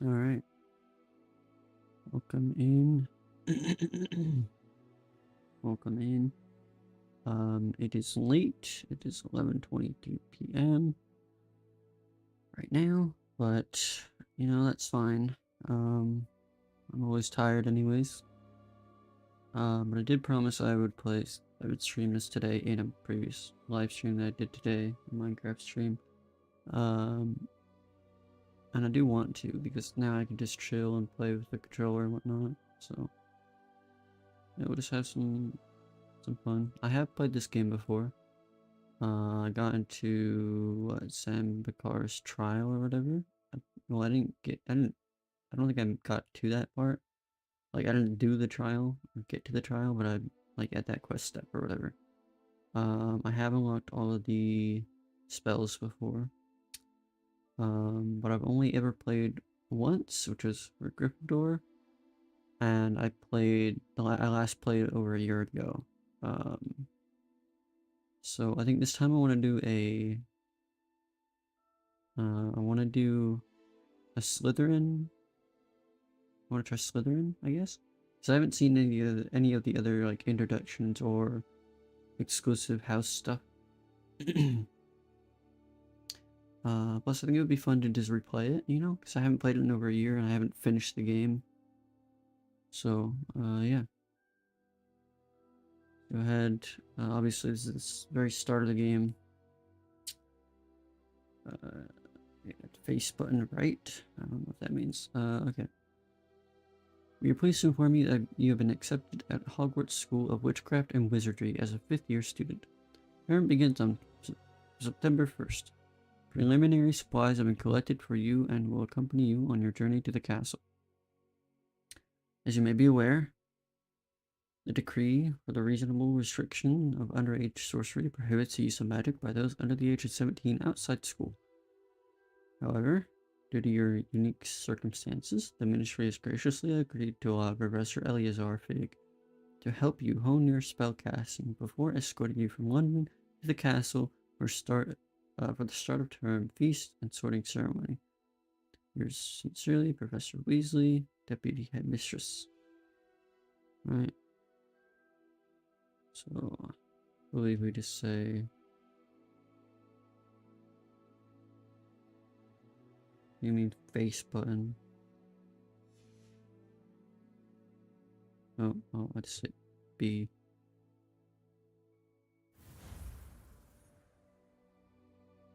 All right. Welcome in. Welcome in. It is late. It is 11:22 p.m. right now, but that's fine. I'm always tired anyways. But I did promise I would stream this today in a previous live stream that I did today, a Minecraft stream. And I do want to because now I can just chill and play with the controller and whatnot. So yeah, we'll just have some fun. I have played this game before. I got into Sam Bakar's trial or whatever. Well, I don't think I got to that part. Like, I didn't do the trial or get to the trial, but I like at that quest step or whatever. I have unlocked all of the spells before. But I've only ever played once, which was for Gryffindor, and I last played it over a year ago. So I think this time I want to do I want to do a Slytherin. I want to try Slytherin, I guess, because I haven't seen any of the other like introductions or exclusive house stuff. Plus I think it would be fun to just replay it, because I haven't played it in over a year and I haven't finished the game. So, yeah. Go ahead. Obviously, this is the very start of the game. Face button right. I don't know what that means. Okay. We are pleased to inform you that you have been accepted at Hogwarts School of Witchcraft and Wizardry as a 5th-year student. Term begins on September 1st. Preliminary supplies have been collected for you and will accompany you on your journey to the castle. As you may be aware, the decree for the reasonable restriction of underage sorcery prohibits the use of magic by those under the age of 17 outside school. However, due to your unique circumstances, the Ministry has graciously agreed to allow Professor Eleazar Fig to help you hone your spellcasting before escorting you from London to the castle for the start of term feast and sorting ceremony. Yours sincerely, Professor Weasley, Deputy Headmistress. Right. So, I believe we just say... You mean face button? Oh, I just hit B.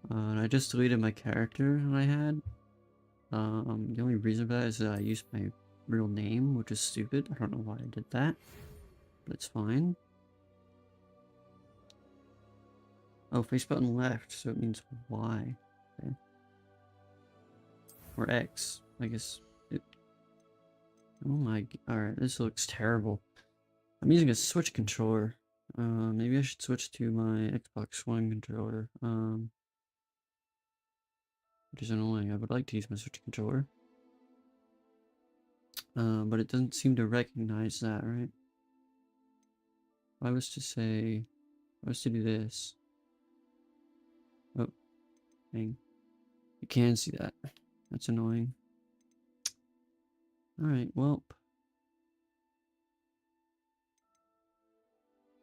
And I just deleted my character that I had. The only reason for that is that I used my real name, which is stupid. I don't know why I did that, but it's fine. Oh, face button left, so it means Y. Okay. Or X, I guess. Oh my, alright, this looks terrible. I'm using a Switch controller. Maybe I should switch to my Xbox One controller. Which is annoying. I would like to use my Switch controller. But it doesn't seem to recognize that, right? If I was to do this. Oh, dang. You can see that. That's annoying. Alright, well.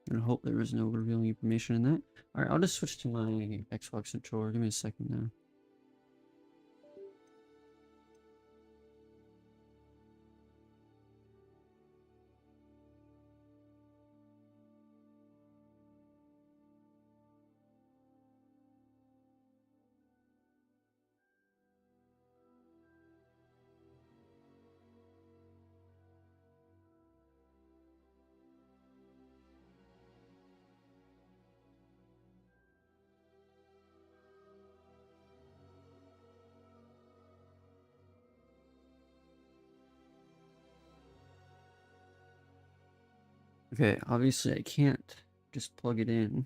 I'm gonna hope there was no revealing information in that. Alright, I'll just switch to my Xbox controller. Give me a second now. Okay, obviously I can't just plug it in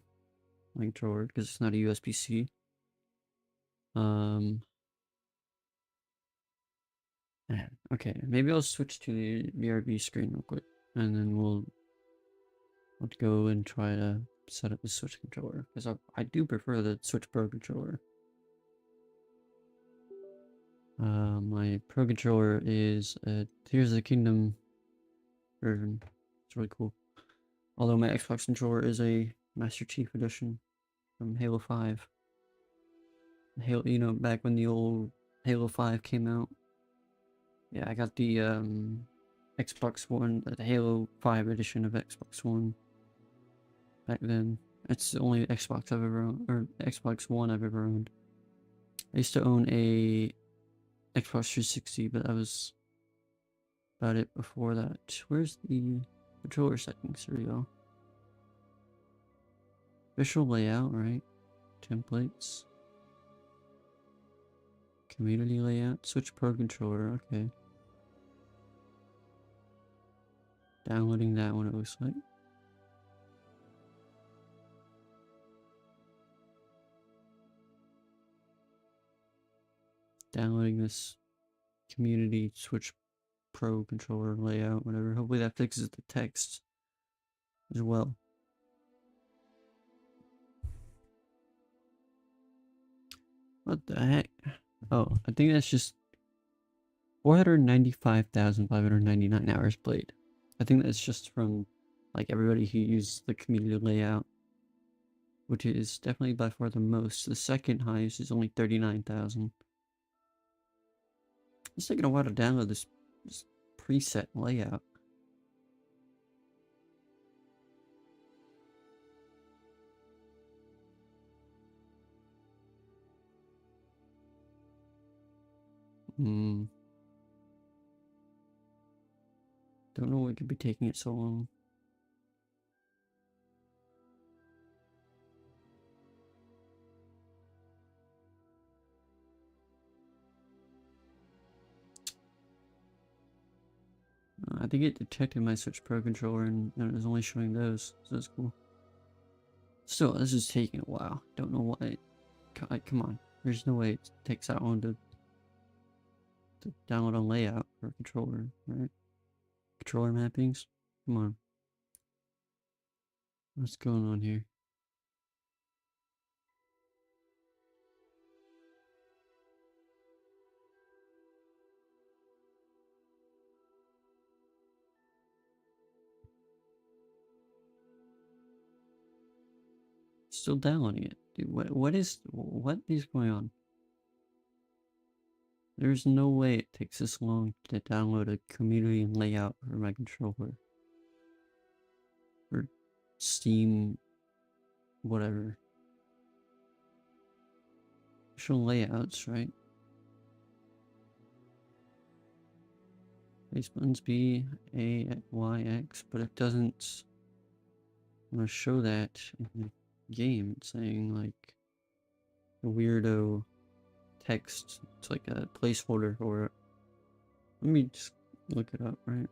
my controller because it's not a USB-C. Okay, maybe I'll switch to the BRB screen real quick, and then we'll go and try to set up the Switch controller because I do prefer the Switch Pro controller. My Pro controller is a Tears of the Kingdom version. It's really cool. Although my Xbox controller is a Master Chief Edition from Halo 5. Halo, back when the old Halo 5 came out. Yeah, I got the Xbox One, the Halo 5 edition of Xbox One back then. It's the only Xbox I've ever owned, or Xbox One I've ever owned. I used to own a Xbox 360, but that was about it before that. Where's the controller settings? Here we go. Visual layout, right? Templates. Community layout. Switch Pro controller, okay. Downloading that one, it looks like. Downloading this community Switch Pro controller layout, whatever. Hopefully that fixes the text as well. What the heck? Oh, I think that's just 495,599 hours played. I think that's just from like everybody who used the community layout, which is definitely by far the most. The second highest is only 39,000. It's taking a while to download this preset layout. Don't know what could be taking it so long. I think it detected my Switch Pro controller and it was only showing those, so that's cool. Still, this is taking a while. Don't know why. Come on. There's no way it takes that long to download a layout for a controller, right? Controller mappings? Come on. What's going on here? Still downloading it. Dude, what is going on? There's no way it takes this long to download a community layout for my controller. Or Steam, whatever. Show layouts, right? Base buttons B, A, Y, X, but it doesn't want to show that in the game. It's saying like a weirdo text. It's like a placeholder for it. Let me just look it up, right?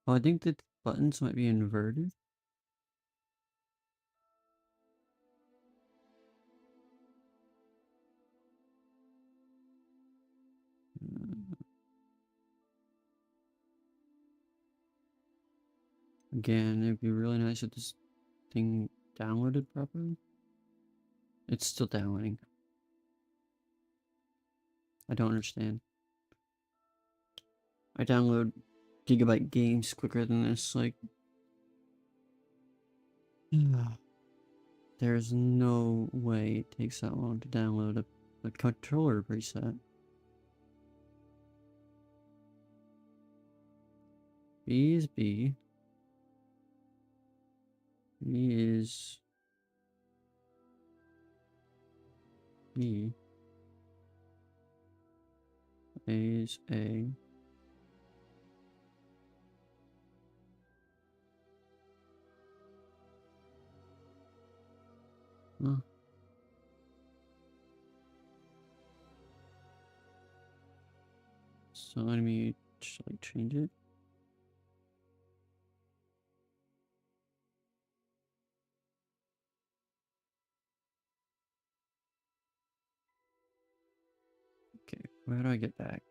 Oh, I think the buttons might be inverted. Again, it'd be really nice if this thing downloaded properly. It's still downloading. I don't understand. I download gigabyte games quicker than this, like... There's no way it takes that long to download a controller preset. B is B. B is B. A is A. Huh. So let me just like change it. Where do I get back?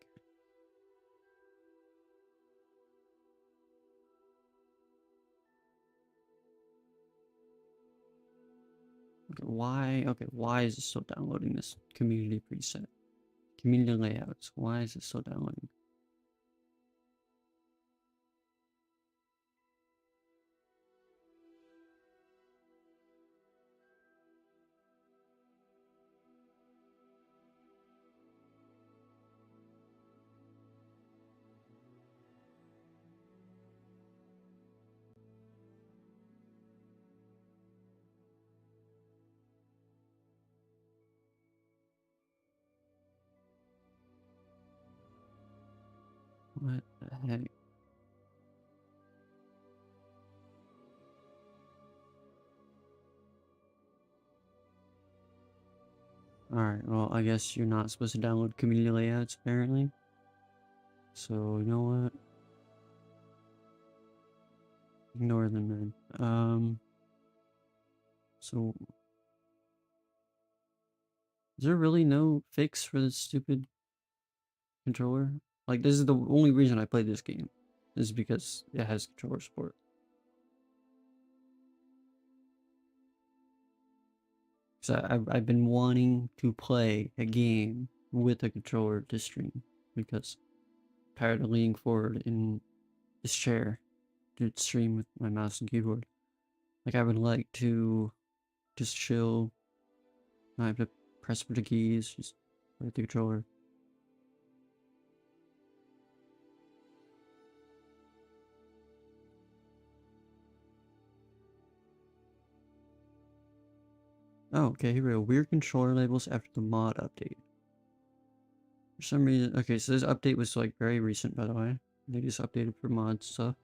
Okay, why? Okay, why is it still downloading this community preset? Community layouts. Why is it still downloading? What the heck? Alright, well, I guess you're not supposed to download community layouts, apparently. So, you know what? Ignore them then. So, is there really no fix for this stupid controller? Like, this is the only reason I played this game. Is because it has controller support. So I've been wanting to play a game with a controller to stream. Because I'm tired of leaning forward in this chair to stream with my mouse and keyboard. Like, I would like to just chill. I have to press for the keys, just play with the controller. Oh, okay, here we go. Weird controller labels after the mod update. For some reason, okay, so this update was like very recent, by the way. They just updated for mod stuff.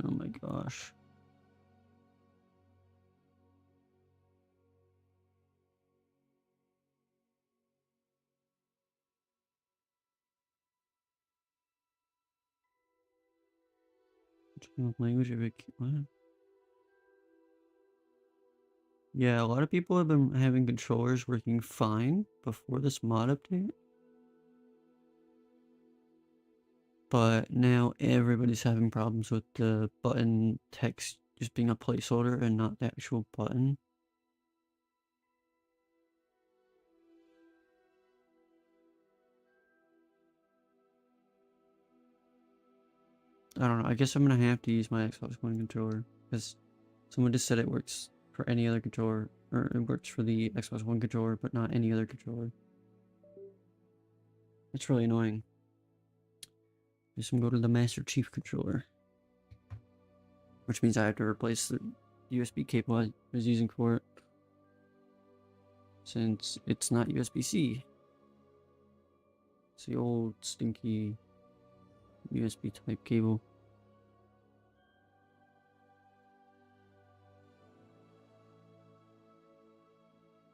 Oh my gosh. Language of it. What? Yeah, a lot of people have been having controllers working fine before this mod update. But now everybody's having problems with the button text just being a placeholder and not the actual button. I don't know. I guess I'm gonna have to use my Xbox One controller because someone just said it works for any other controller, or it works for the Xbox One controller, but not any other controller. It's really annoying. Guess I'm going to the Master Chief controller, which means I have to replace the USB cable I was using for it, since it's not USB-C. It's the old stinky USB type cable.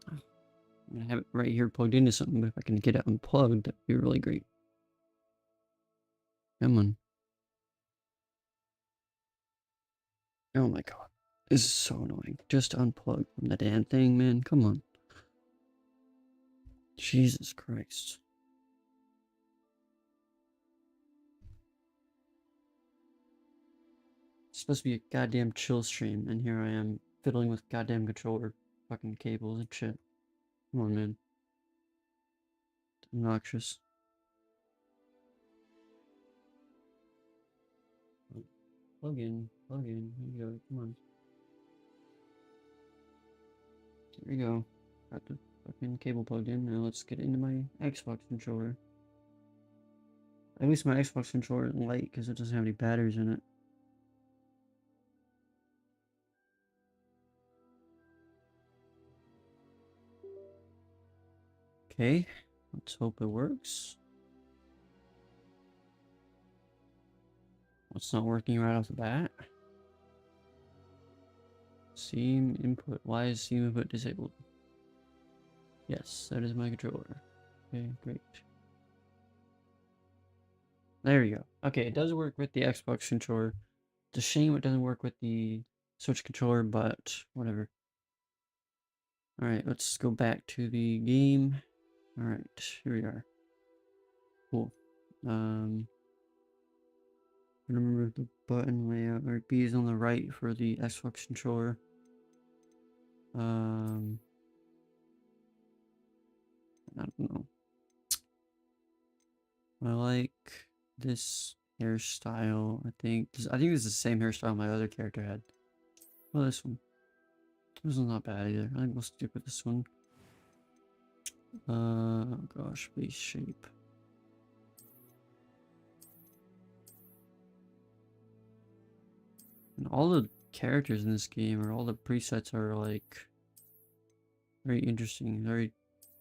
I'm gonna have it right here plugged into something, but if I can get it unplugged, that'd be really great. Come on. Oh my god. This is so annoying. Just unplug from the damn thing, man. Come on. Jesus Christ. It's supposed to be a goddamn chill stream, and here I am fiddling with goddamn controller fucking cables and shit. Come on, man. It's obnoxious. Plug in. Here you go. Come on. There we go. Got the fucking cable plugged in. Now let's get into my Xbox controller. At least my Xbox controller is light because it doesn't have any batteries in it. Okay, let's hope it works. What's not working right off the bat? Seam input. Why is seam input disabled? Yes, that is my controller. Okay, great. There you go. Okay, it does work with the Xbox controller. It's a shame it doesn't work with the Switch controller, but whatever. Alright, let's go back to the game. Alright, here we are. Cool. Remember the button layout, or B is on the right for the Xbox controller. I don't know. I like this hairstyle. I think this is the same hairstyle my other character had. Well, this one. This one's not bad either. I think we'll stick with this one. Oh gosh, base shape. And all the characters in this game, or all the presets, are like very interesting, very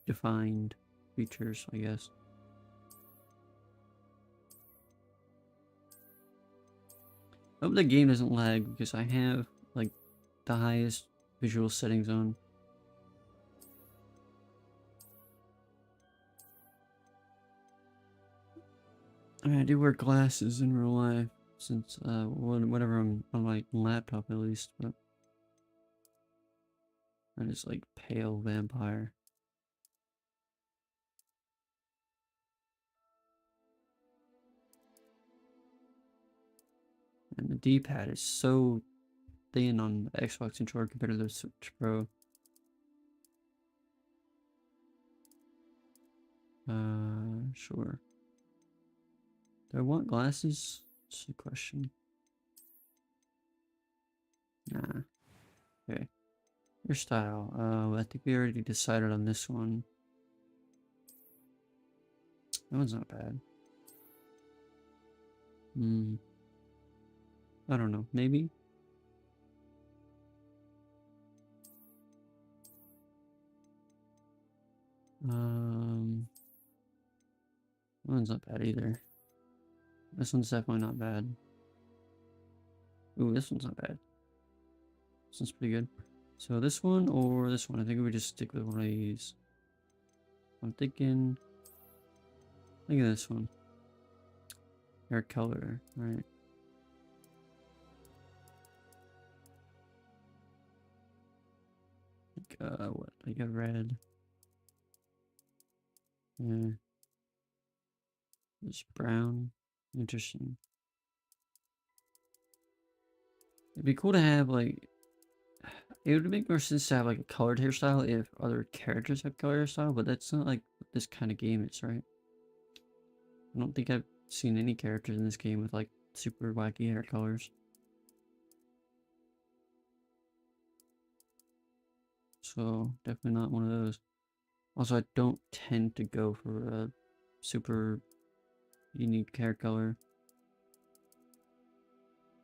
defined features, I guess. I hope the game doesn't lag because I have like the highest visual settings on. I mean, I do wear glasses in real life since whenever I'm on my laptop at least, but I just like pale vampire. And the D-pad is so thin on the Xbox controller compared to the Switch Pro. Sure. Do I want glasses? That's the question. Nah. Okay. Your style. I think we already decided on this one. That one's not bad. I don't know. Maybe? That one's not bad either. This one's definitely not bad. Ooh, this one's not bad. This one's pretty good. So this one or this one? I think we just stick with one of these. I'm thinking this one. Hair color, right? What? Like a red. Yeah. This brown. Interesting. It'd be cool to have like. It would make more sense to have like a colored hairstyle if other characters have colored hairstyle, but that's not like what this kind of game is, right? I don't think I've seen any characters in this game with like super wacky hair colors. So definitely not one of those. Also, I don't tend to go for a super unique hair color.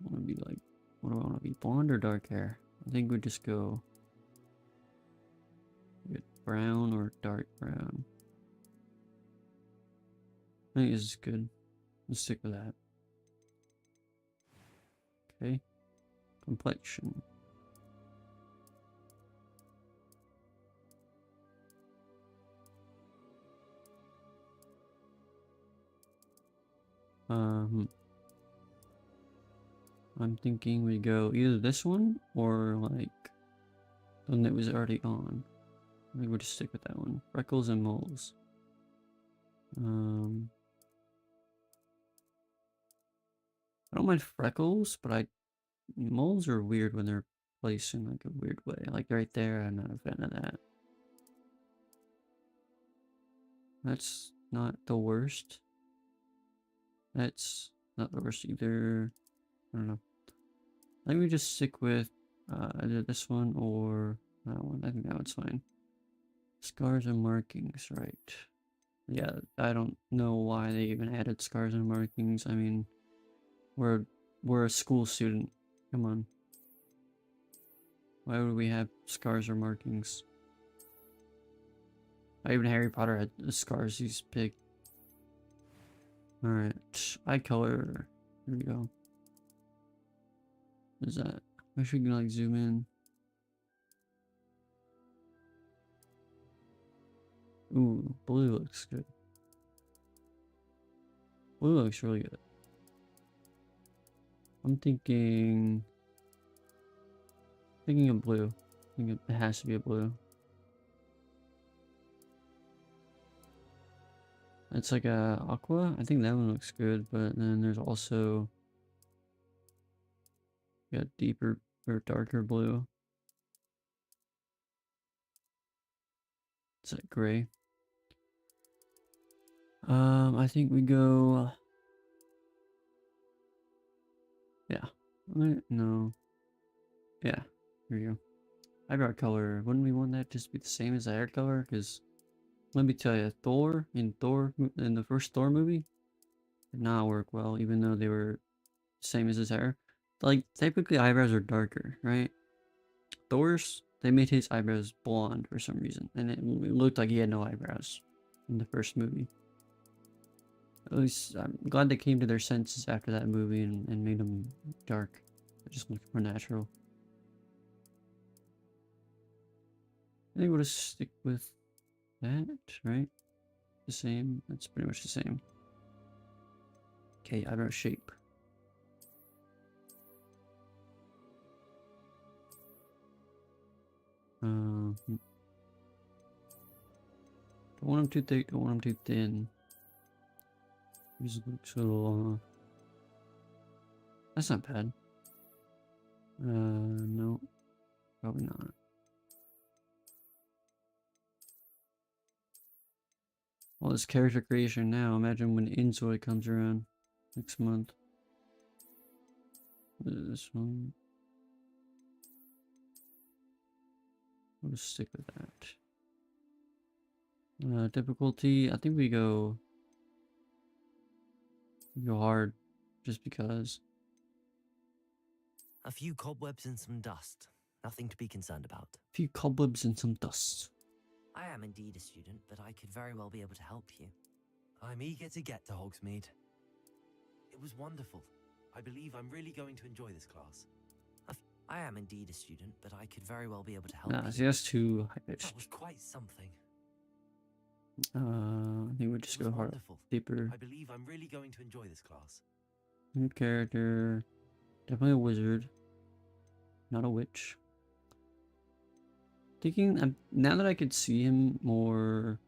I want to be like, what do I want to be? Blonde or dark hair? I think we'd just go with brown or dark brown. I think this is good. Let's stick with that. Okay. Complexion. I'm thinking we go either this one or like the one that was already on. I think we'll just stick with that one. Freckles and moles. I don't mind freckles, but moles are weird when they're placed in like a weird way. Like right there, I'm not a fan of that. That's not the worst. That's not the worst either. I don't know. I think we just stick with either this one or that one. I think that one's fine. Scars and markings, right. Yeah, I don't know why they even added scars and markings. I mean, we're a school student. Come on. Why would we have scars or markings? Even Harry Potter had the scars. He's big. Alright, eye color. Here we go. What is that? I wish we can like zoom in. Ooh, blue looks good. Blue looks really good. I'm thinking of blue. I think it has to be a blue. It's like a aqua. I think that one looks good, but then there's also a deeper or darker blue. It's like gray. I think we go. Yeah. No. Yeah. Here you go. Eyebrow color. Wouldn't we want that just to be the same as the hair color? Because let me tell you, in the first Thor movie did not work well, even though they were same as his hair. Like typically eyebrows are darker, right? Thor's, they made his eyebrows blonde for some reason, and it looked like he had no eyebrows in the first movie. At least I'm glad they came to their senses after that movie and made them dark. It just looked more natural. I think we'll just stick with that, right? The same. That's pretty much the same. Okay, eyebrow shape. Don't want them too thick, don't want them too thin. These looks a little, that's not bad. No, probably not. All this character creation now, imagine when Inzoid comes around next month. This one. We'll just stick with that. Difficulty, I think we go hard, just because. A few cobwebs and some dust. Nothing to be concerned about. A few cobwebs and some dust. I am indeed a student, but I could very well be able to help you. I'm eager to get to Hogsmeade. It was wonderful. I believe I'm really going to enjoy this class. I am indeed a student, but I could very well be able to help you. See, that's too high-pitched. That was quite something. I think we'll just go hard, deeper. I believe I'm really going to enjoy this class. New character. Definitely a wizard. Not a witch. Thinking, now that I could see him more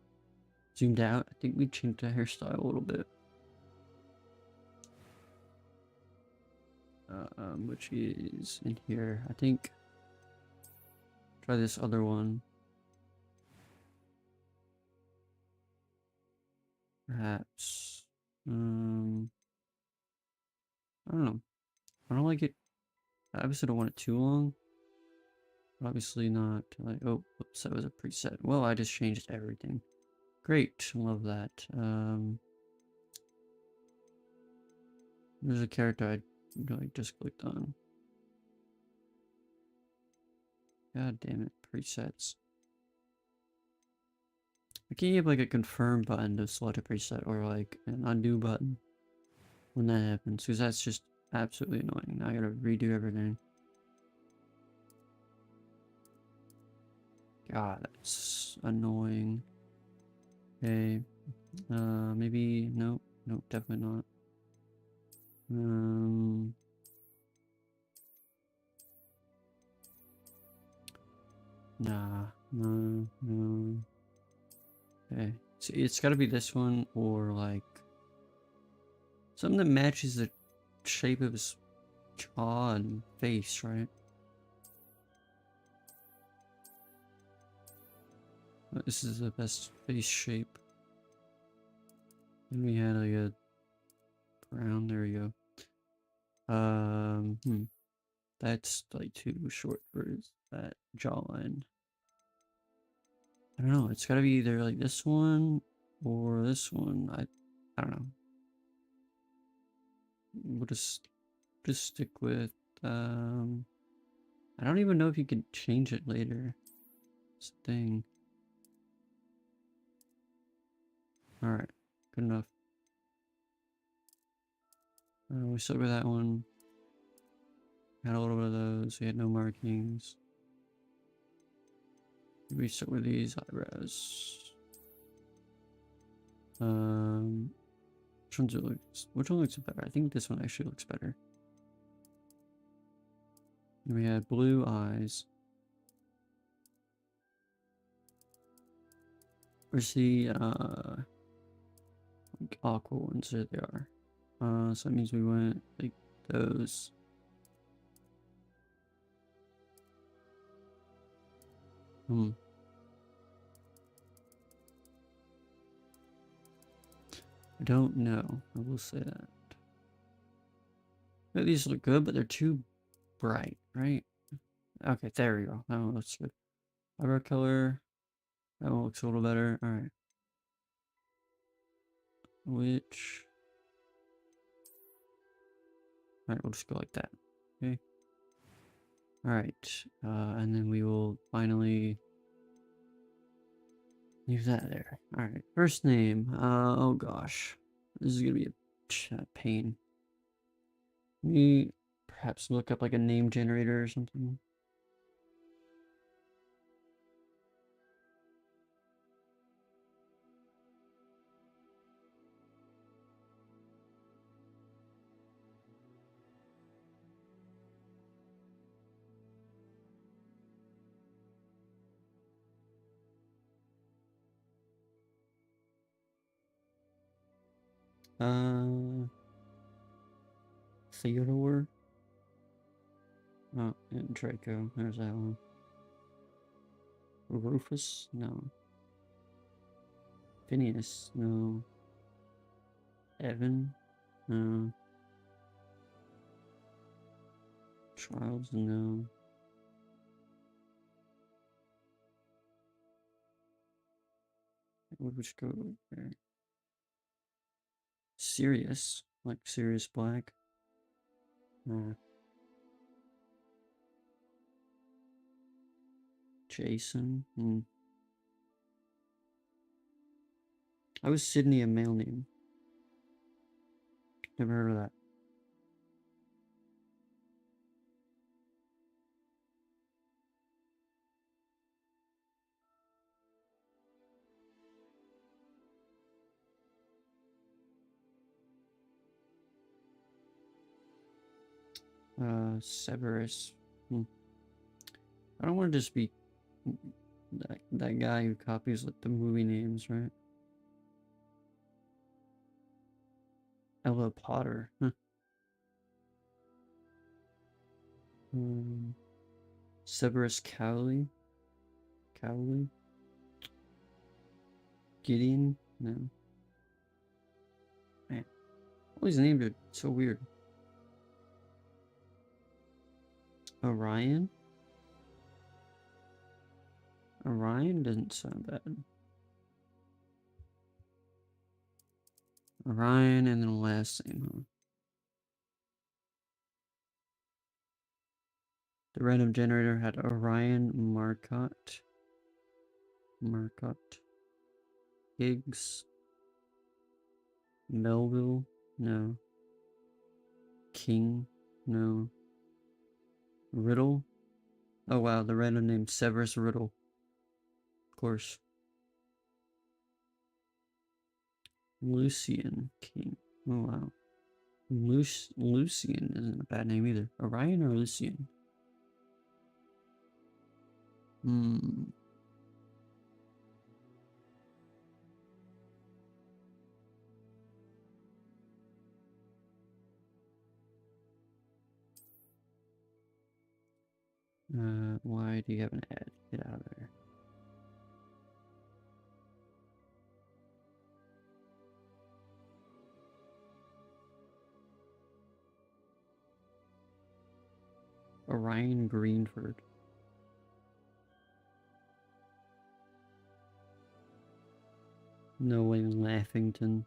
zoomed out, I think we changed the hairstyle a little bit. Which is in here. I think. Try this other one. Perhaps. I don't know. I don't like it. I obviously don't want it too long. But obviously not like, oh, oops, that was a preset. Well, I just changed everything. Great, love that. There's a character I just clicked on. God damn it, presets. I can't have like a confirm button to select a preset or like an undo button when that happens, because that's just absolutely annoying. Now I gotta redo everything. God, that's annoying. Okay, maybe nope, definitely not. Nah, no. Okay, so it's got to be this one or like something that matches the shape of his jaw and face, right? This is the best face shape. Then we had like a brown. There we go. That's like too short for that jawline. I don't know. It's got to be either like this one or this one. I don't know. We'll just stick with. I don't even know if you could change it later. It's a thing. All right, good enough. We stuck with that one. Had a little bit of those. We had no markings. We stuck with these eyebrows. Which one looks better? I think this one actually looks better. And we had blue eyes. Where's the like aqua ones? There they are. So that means we went like those. I don't know. I will say that. Yeah, these look good, but they're too bright, right? Okay, there we go. That one looks good. Eyebrow color. That one looks a little better. Alright. Which... Alright, we'll just go like that. Okay. Alright. And then we will finally... leave that there. Alright. First name. Oh gosh. This is gonna be a pain. Me perhaps look up like a name generator or something. Theodore? Oh, and Draco. There's that one. Rufus? No. Phineas? No. Evan? No. Charles? No. What would you go there? Sirius? Like Sirius Black? Jason? I was Sydney a male name? Never heard of that. Severus. I don't want to just be that guy who copies like the movie names, right? Ella Potter. Huh. Severus Cowley. Cowley. Gideon. No. Man, all these names are so weird. Orion. Orion doesn't sound bad. Orion and then the last name, huh? The random generator had Orion Marcotte. Higgs. Melville? No. King? No. Riddle? Oh wow, the random name Severus Riddle. Of course. Lucian King. Oh wow. Lucian isn't a bad name either. Orion or Lucian? Why do you have an ad? Get out of there. Orion Greenford. No way, Laughington.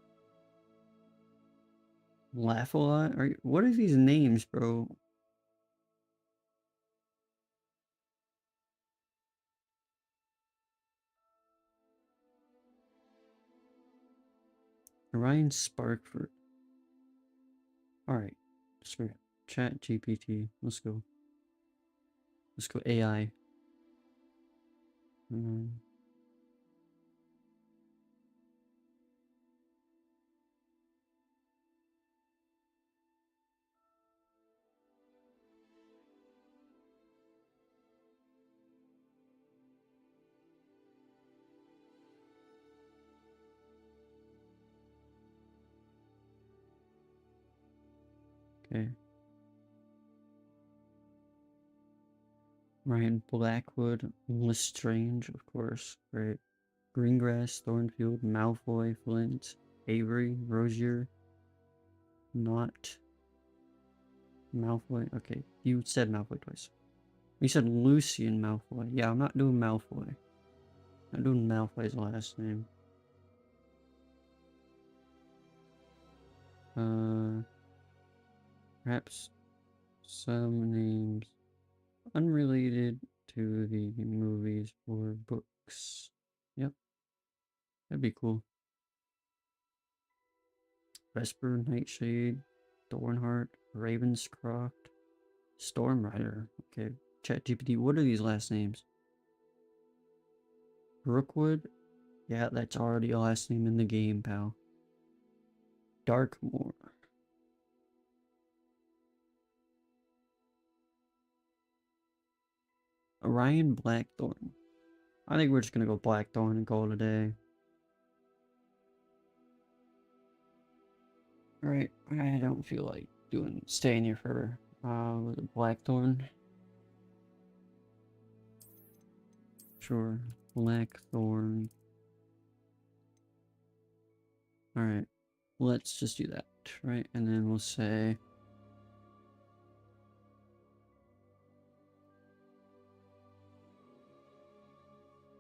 Laugh a lot? What are these names, bro? Orion Sparkford. Alright. Screw it. Chat GPT. Let's go. Let's go AI. Okay. Ryan Blackwood, Lestrange, of course. Great. Greengrass, Thornfield, Malfoy, Flint, Avery, Rosier, Not, Malfoy. Okay, you said Malfoy twice. You said Lucian Malfoy. Yeah, I'm not doing Malfoy. I'm doing Malfoy's last name. Perhaps some names unrelated to the movies or books. Yep, that'd be cool. Vesper, Nightshade, Thornheart, Ravenscroft, Stormrider. Okay, ChatGPT, what are these last names? Brookwood? Yeah, that's already a last name in the game, pal. Darkmoor. Orion Blackthorn. I think we're just gonna go Blackthorn and call it a day. Alright, I don't feel like staying here forever. Was it Blackthorn? Sure, Blackthorn. Alright, let's just do that, right? And then we'll say...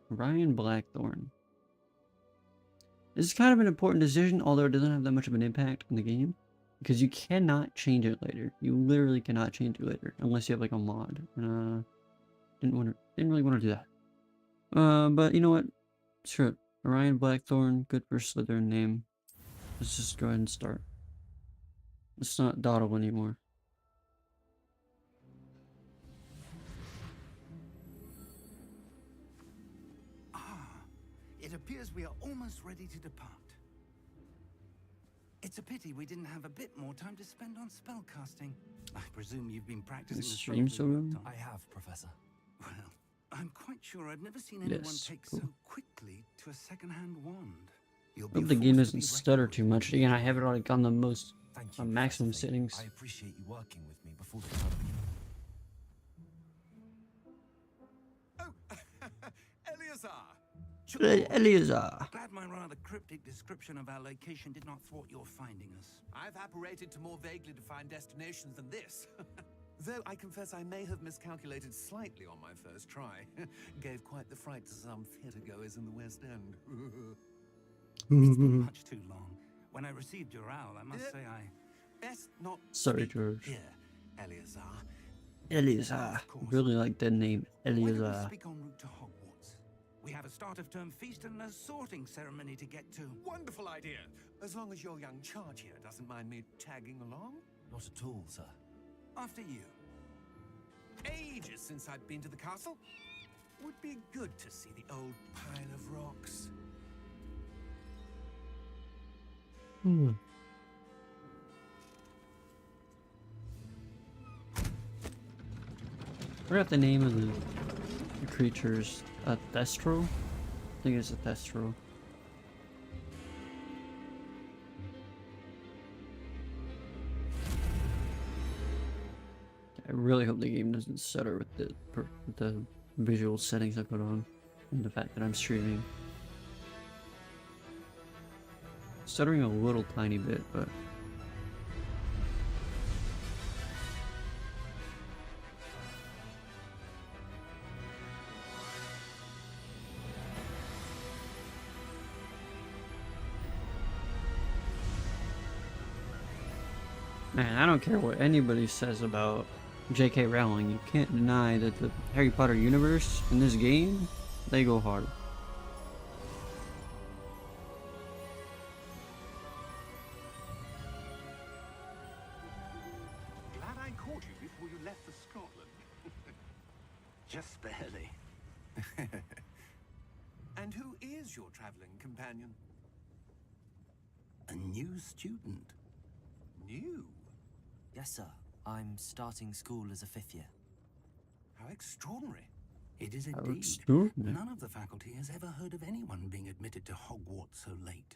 Ryan Blackthorn. This is kind of an important decision, although it doesn't have that much of an impact on the game. Because you cannot change it later. You literally cannot change it later. Unless you have like a mod. Didn't really want to do that. But you know what? Sure. Orion Blackthorn, good for Slytherin name. Let's just go ahead and start. It's not Dawdle anymore. It appears we are almost ready to depart. It's a pity we didn't have a bit more time to spend on spellcasting. I presume you've been practicing This the stream spells so in good? real time. I have, Professor. Well, I'm quite sure I've never seen anyone Yes, take cool. so quickly to a second-hand wand. You'll I hope be the game forced to doesn't be stutter too much. recognized. Again, I have it like on the most Thank you, maximum Professor Fig. settings. I appreciate you working with me before the time begins. Eleazar. Glad my rather cryptic description of our location did not thwart your finding us. I've apparated to more vaguely defined destinations than this. Though I confess I may have miscalculated slightly on my first try. Gave quite the fright to some theatre-goers in the West End. It's been much too long. When I received your owl, I must say I... Best not Sorry, speak George. here, Eleazar. Eleazar. Really like that name, Why don't we Eleazar. speak en route to Hogwarts? We have a start-of-term feast and a sorting ceremony to get to. Wonderful idea. As long as your young charge here doesn't mind me tagging along. Not at all, sir. After you. Ages since I've been to the castle. Would be good to see the old pile of rocks. I forgot the name of the creatures. A Thestro? I think it's a Thestro. I really hope the game doesn't stutter with the visual settings I put on and the fact that I'm streaming. Stuttering a little tiny bit, but man, I don't care what anybody says about J.K. Rowling. You can't deny that the Harry Potter universe in this game, they go hard. Glad I caught you before you left for Scotland. Just barely. And who is your traveling companion? A new student. New? Yes, sir. I'm starting school as a 5th year. How extraordinary. It is How indeed. extraordinary. None of the faculty has ever heard of anyone being admitted to Hogwarts so late.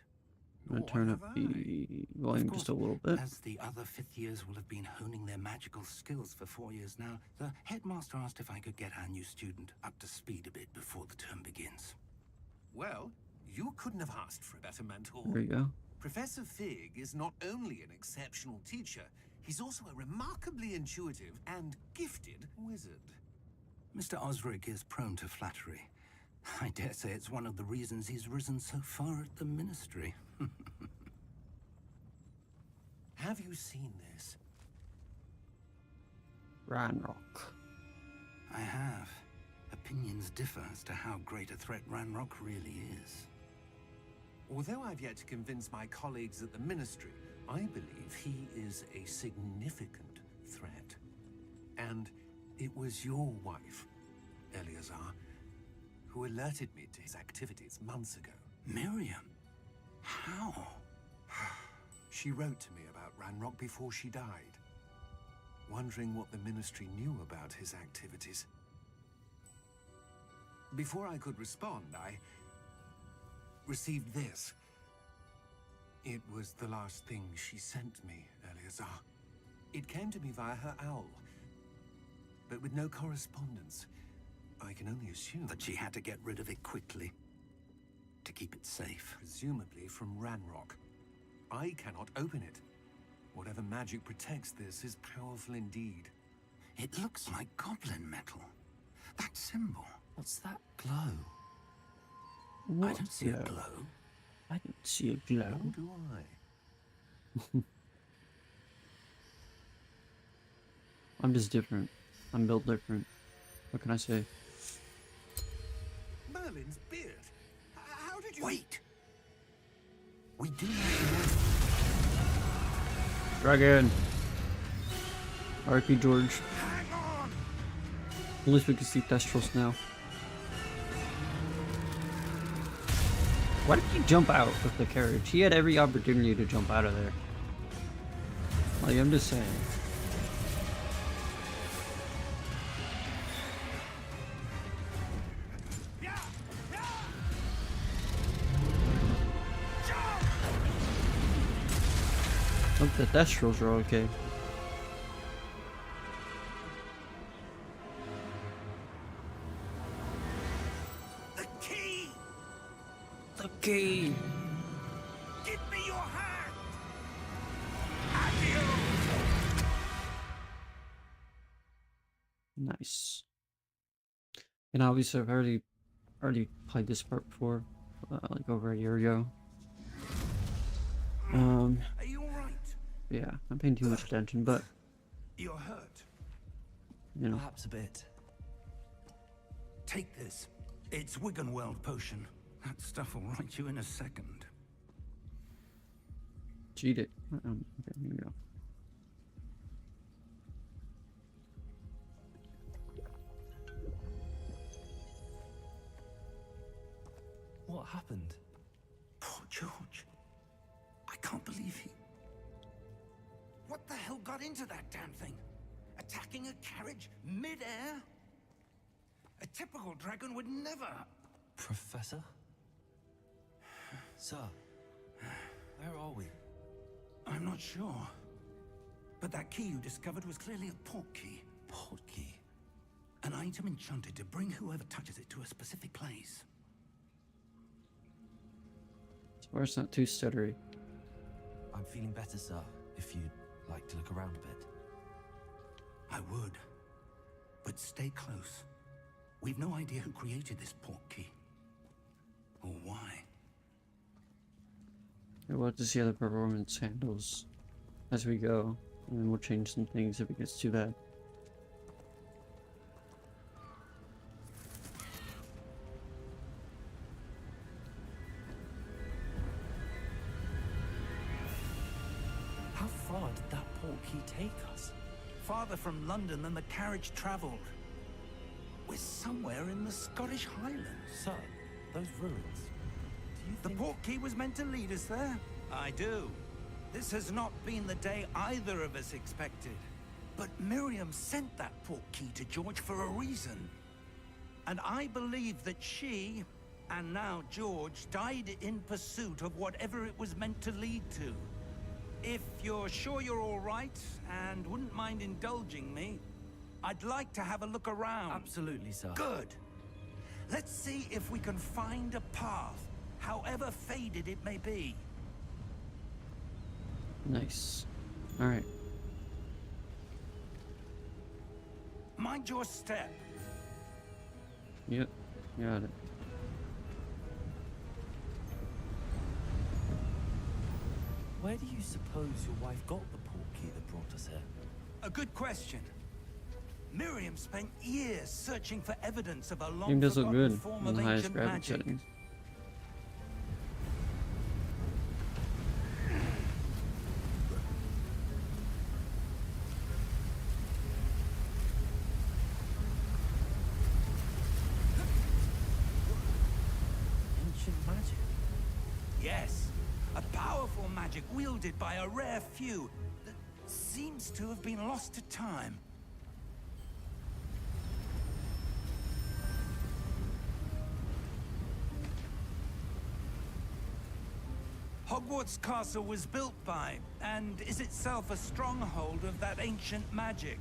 I'm gonna Nor turn up have the I. volume Of just a course, little bit. as the other fifth years will have been honing their magical skills for 4 years now, the headmaster asked if I could get our new student up to speed a bit before the term begins. Well, you couldn't have asked for a better mentor. There you go. Professor Fig is not only an exceptional teacher, he's also a remarkably intuitive and gifted wizard. Mr. Osric is prone to flattery. I dare say it's one of the reasons he's risen so far at the ministry. Have you seen this? Ranrock. I have. Opinions differ as to how great a threat Ranrock really is. Although I've yet to convince my colleagues at the ministry, I believe he is a significant threat. And it was your wife, Eleazar, who alerted me to his activities months ago. Miriam? How? She wrote to me about Ranrock before she died, wondering what the ministry knew about his activities. Before I could respond, I received this. It was the last thing she sent me, Eleazar. It came to me via her owl, but with no correspondence. I can only assume that she had to get rid of it quickly to keep it safe. Presumably from Ranrock. I cannot open it. Whatever magic protects this is powerful indeed. It looks like goblin metal. That symbol. What's that glow? I don't see a glow. I didn't see a glow. Nor do I. I'm just different. I'm built different. What can I say? Merlin's beard. How did you... Wait! We do not know. Dragon! R.I.P. George. Hang on! At least we can see Thestros now. Why did he jump out of the carriage? He had every opportunity to jump out of there. Like, I'm just saying. Hope the Thestrals are okay. The key! The key! Give me your hand! Adieu! Nice. And obviously I've already played this part before, like over a year ago. Are you alright? Yeah, I'm paying too much attention, but You're hurt. you know, Perhaps a bit. Take this. It's Wiggenweld potion. That stuff will right you in a second. cheat it. Okay, here we go. What happened? Poor George. I can't believe he... What the hell got into that damn thing? Attacking a carriage mid-air? A typical dragon would never... Professor? Sir, where are we? I'm not sure. But that key you discovered was clearly a port key. Port key? An item enchanted to bring whoever touches it to a specific place. So far it's not too stuttery. I'm feeling better, sir, if you'd like to look around a bit. I would. But stay close. We've no idea who created this port key. Or why. We'll have to see how the performance handles as we go, and then we'll change some things if it gets too bad. How far did that port key take us? Farther from London than the carriage travelled. We're somewhere in the Scottish Highlands. Sir, those ruins. Do you The think... port key was meant to lead us there? I do. This has not been the day either of us expected. But Miriam sent that port key to George for a reason. And I believe that she And now George died in pursuit of whatever it was meant to lead to. If you're sure you're all right and wouldn't mind indulging me, I'd like to have a look around. Absolutely, sir. Good. Let's see if we can find a path, however faded it may be. Nice. Alright. Mind your step. Yep. Got it. Where do you suppose your wife got the portkey that brought us here? A good question. Miriam spent years searching for evidence of a Game does look long-forgotten good form in the of highest ancient graphics magic. settings. Ancient magic? Yes, a powerful magic wielded by a rare few that seems to have been lost to time. Hogwarts Castle was built by, and is itself a stronghold of that ancient magic.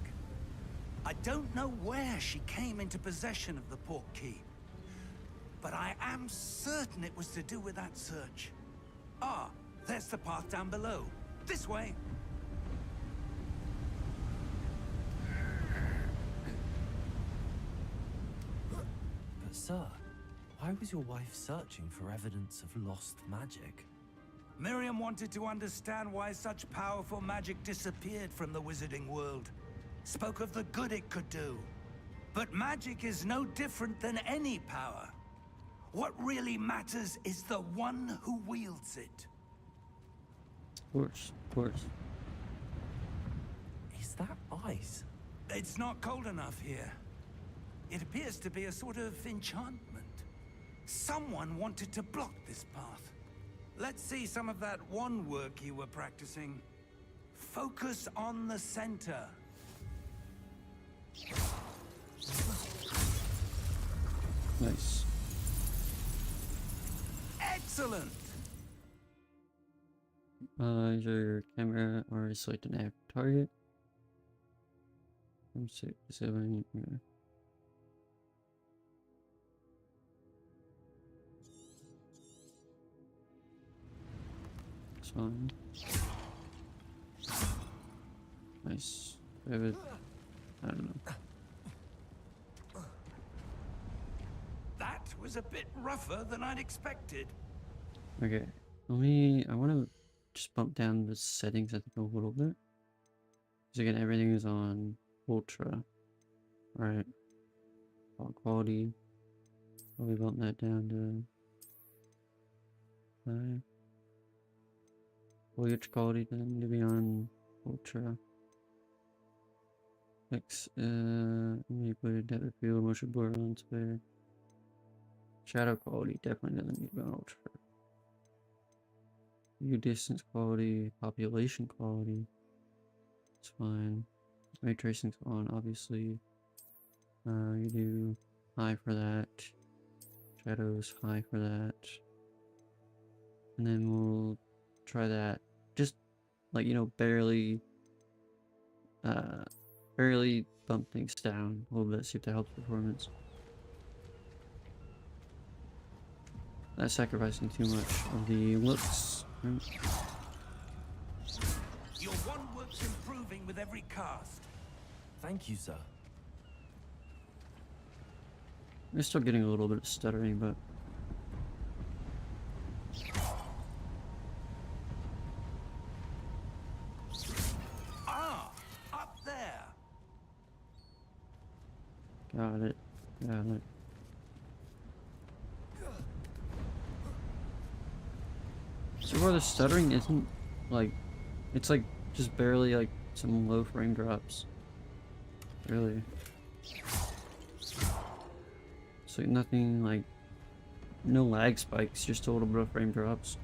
I don't know where she came into possession of the portkey, but I am certain it was to do with that search. Ah, there's the path down below. This way. But sir, why was your wife searching for evidence of lost magic? Miriam wanted to understand why such powerful magic disappeared from the wizarding world. Spoke of the good it could do. But magic is no different than any power. What really matters is the one who wields it. Of course, of course. Is that ice? It's not cold enough here. It appears to be a sort of enchantment. Someone wanted to block this path. Let's see some of that wand work you were practicing. Focus on the center. Nice. Excellent! Is your camera or select an active target? I'm 6, 7, yeah. It's fine. Nice. Vivid. I don't know. That was a bit rougher than I'd expected. Okay. I want to just bump down the settings, I think, a little bit. Because again, everything is on ultra. Right. All quality. Probably bump that down to 5. Foliage quality then to be on ultra. X, let me put a depth of field, motion blur on spare. Shadow quality definitely doesn't need to be on ultra. View distance quality, population quality. It's fine. Ray tracing's on, obviously. You do high for that. Shadows high for that. And then we'll try that. Just like, you know, barely bump things down a little bit, see if that helps performance. Not sacrificing too much of the looks. Right? Your wand work's improving with every cast. Thank you, sir. We're still getting a little bit of stuttering, but Ah, up there. got it. Got it. So far the stuttering isn't like, it's like just barely like some low frame drops. Really. So nothing like, no lag spikes, just a little bit of frame drops.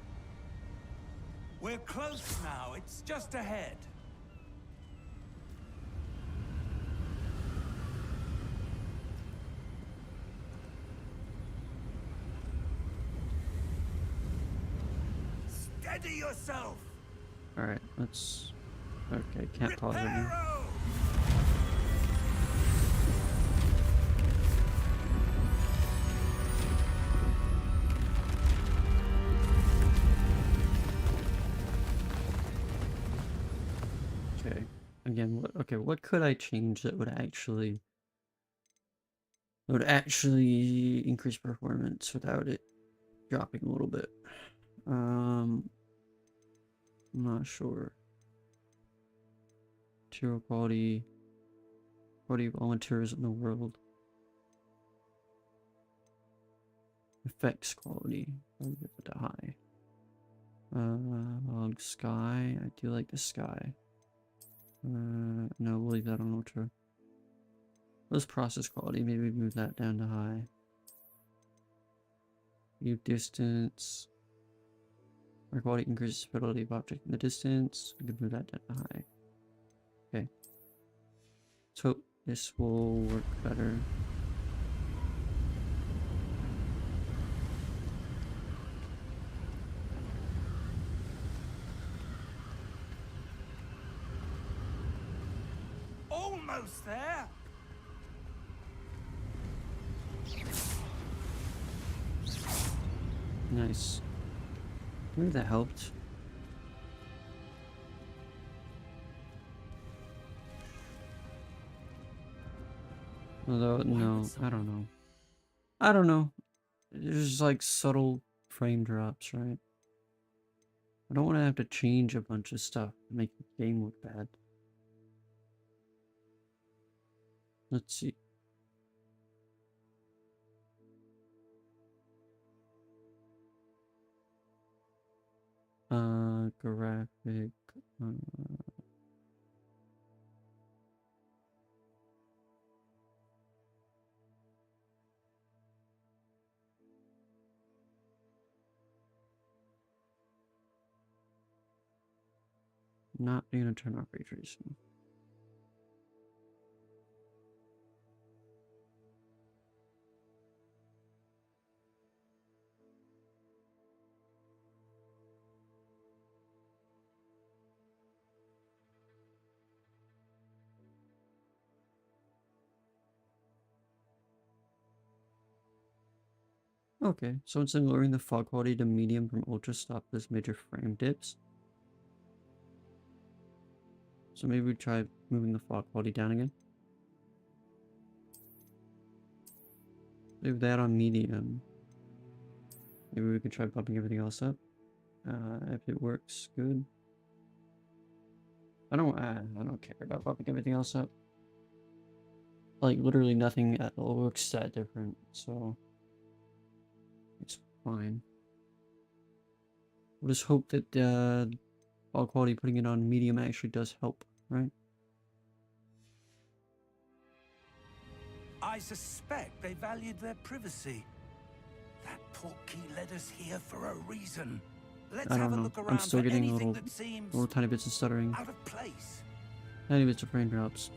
We're close now. It's just ahead. Steady yourself! Alright, let's... Okay, can't pause right now. Reparo! Okay, again, what could I change that would actually increase performance without it dropping a little bit? I'm not sure. Material quality volunteers in the world. Effects quality, I'll give it a high. Sky, I do like the sky. No, we'll leave that on ultra. Let's process quality, maybe move that down to high. View distance. Our quality increases fidelity of object in the distance. We can move that down to high. Okay. Let's hope this will work better. Almost there! Nice. Maybe that helped. Although, no, I don't know. I don't know. There's like subtle frame drops, right? I don't want to have to change a bunch of stuff to make the game look bad. Let's see. Graphic. Not gonna turn off ray tracing. Okay, so instead of lowering the fog quality to medium from ultra, stop this major frame dips. So maybe we try moving the fog quality down again. Leave that on medium. Maybe we could try bumping everything else up. If it works, good. I don't care about bumping everything else up. Like literally nothing at all looks that different, so it's fine. We'll just hope that fog quality putting it on medium actually does help, right? I suspect they valued their privacy. That portkey led us here for a reason. Let's I have don't a know. look I'm around still for getting anything that seems little tiny bits of stuttering. out of place. Tiny bits of frame drops.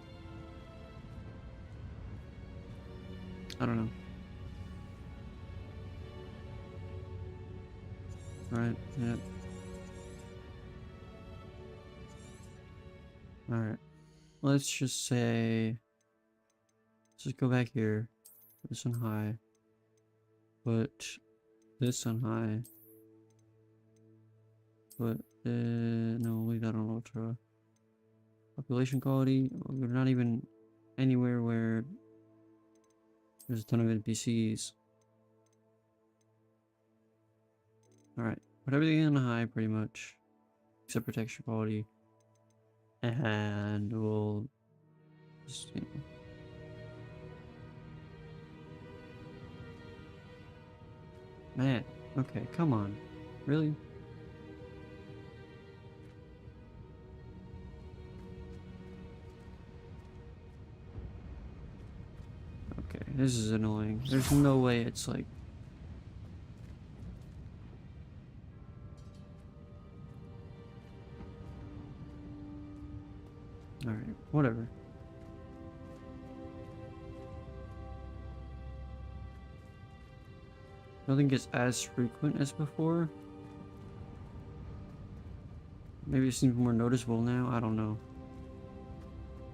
I don't know. Alright, yeah. Alright. Let's just say... Let's just go back here. Put this on high. Put this on high. Put... no, leave that on ultra. Population quality. We're not even anywhere where there's a ton of NPCs. Alright. Put everything on high pretty much. Except for texture quality. And we'll just, you know. Man, okay, come on. Really? Okay, this is annoying. There's no way it's like... Alright, whatever. Nothing gets as frequent as before. Maybe it seems more noticeable now. I don't know.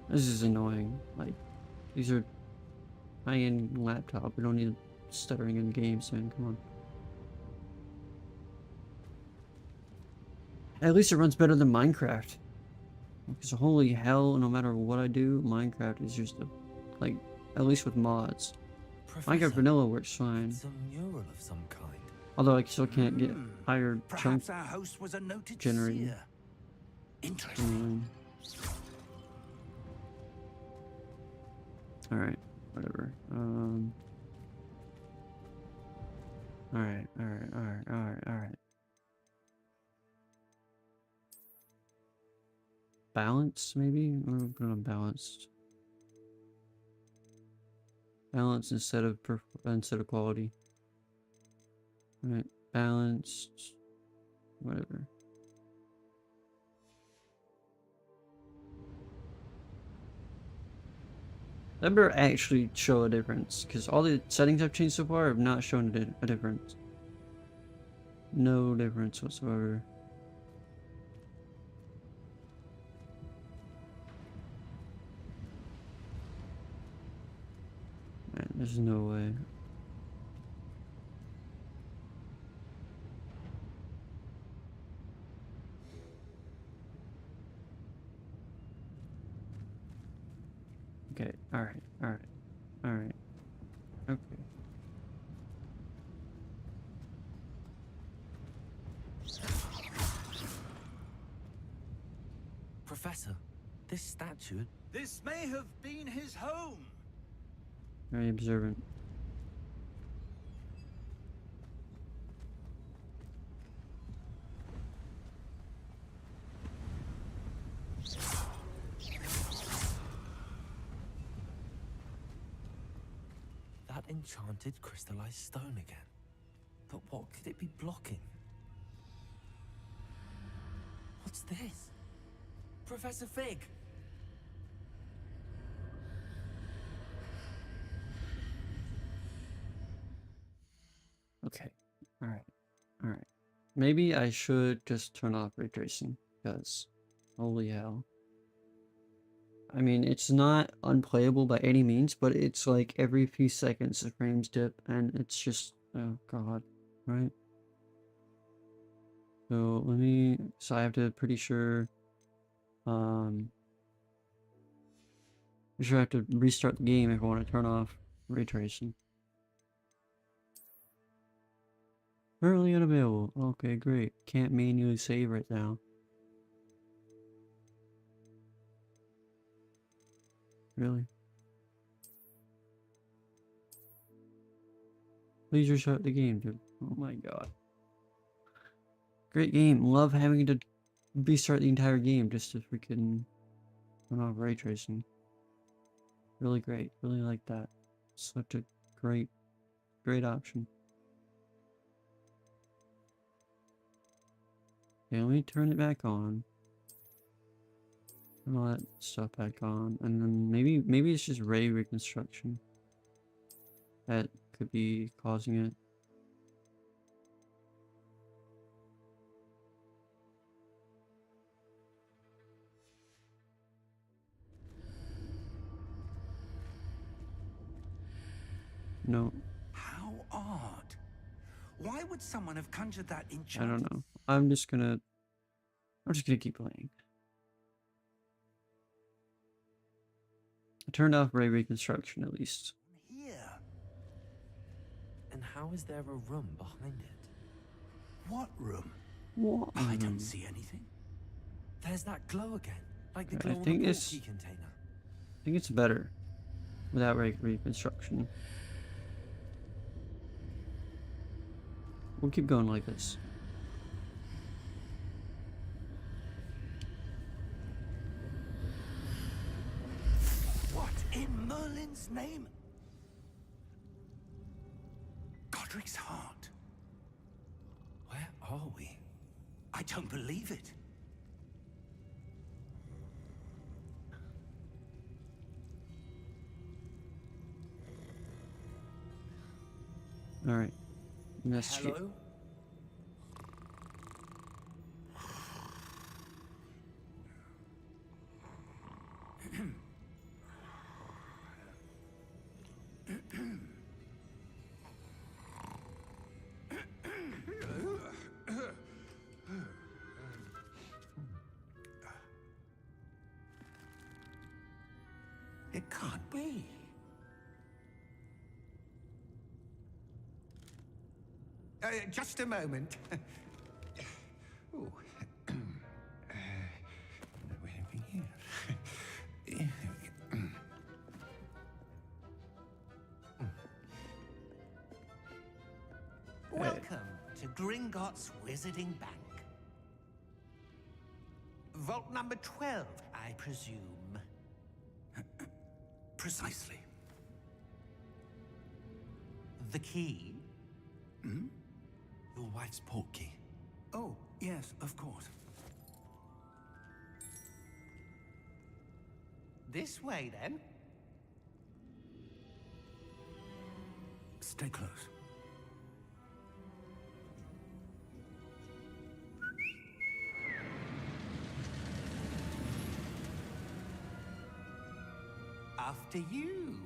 This is annoying. Like, these are high-end laptop. We don't need stuttering in games, man. Come on. At least it runs better than Minecraft. Because holy hell, no matter what I do, Minecraft is just a, like, at least with mods. Minecraft Professor, Vanilla works fine. it's a mural of some kind. Although I still can't get higher chunk Perhaps our host was a noted generating. seer. Interesting. Alright, whatever. Alright. Balance, maybe? Or put it on balanced. Balance instead of quality. Alright, balanced. Whatever. That better actually show a difference, because all the settings I've changed so far have not shown a difference. No difference whatsoever. Man, there's no way. Okay, alright. Okay. Professor, this statue... This may have been his home. Very observant. That enchanted crystallized stone again. But what could it be blocking? What's this? Professor Fig! Okay. Alright. Maybe I should just turn off ray tracing, because holy hell. I mean, it's not unplayable by any means, but it's like every few seconds the frames dip, and it's just, oh god, right? So so I have to pretty sure I have to restart the game if I want to turn off ray tracing. Currently unavailable. Okay, great. Can't manually save right now. Really? Please restart the game, dude. Oh my god. Great game. Love having to restart the entire game just to freaking turn off ray tracing. Really great. Really like that. Such a great option. Okay, let me turn it back on. Turn all that stuff back on, and then maybe it's just ray reconstruction that could be causing it. No, How odd. Why would someone have conjured that I enchanted... don't know. I'm just gonna keep playing. I turned off ray reconstruction at least. Here. And how is there a room behind it? What room? What? I don't see anything. There's that glow again, like the I glow on think the it's- portkey container. I think it's better without ray reconstruction. We'll keep going like this. What in Merlin's name? Godric's heart. Where are we? I don't believe it. All right. Investigate. Hello? It can't be. Just a moment. Ooh. Anything here? Welcome to Gringotts Wizarding Bank. Vault number 12, I presume. Precisely. The key? Your wife's portkey. Oh, yes, of course. This way, then. Stay close. After you.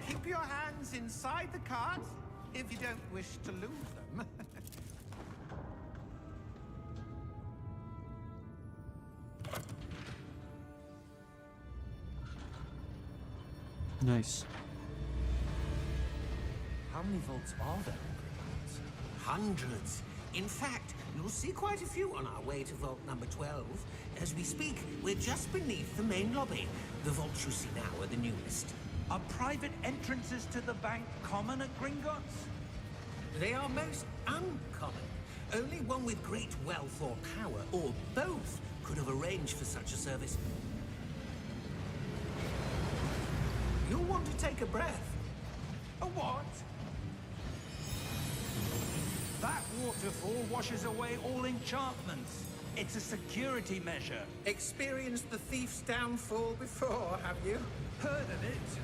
Keep your hands inside the cart if you don't wish to lose them. Nice. How many vaults are there in Gringotts? Hundreds. In fact, you'll see quite a few on our way to vault number 12. As we speak, we're just beneath the main lobby. The vaults you see now are the newest. Are private entrances to the bank common at Gringotts? They are most uncommon. Only one with great wealth or power, or both, could have arranged for such a service. You'll want to take a breath. A what? That waterfall washes away all enchantments. It's a security measure. Experienced the thief's downfall before, have you? Heard of it?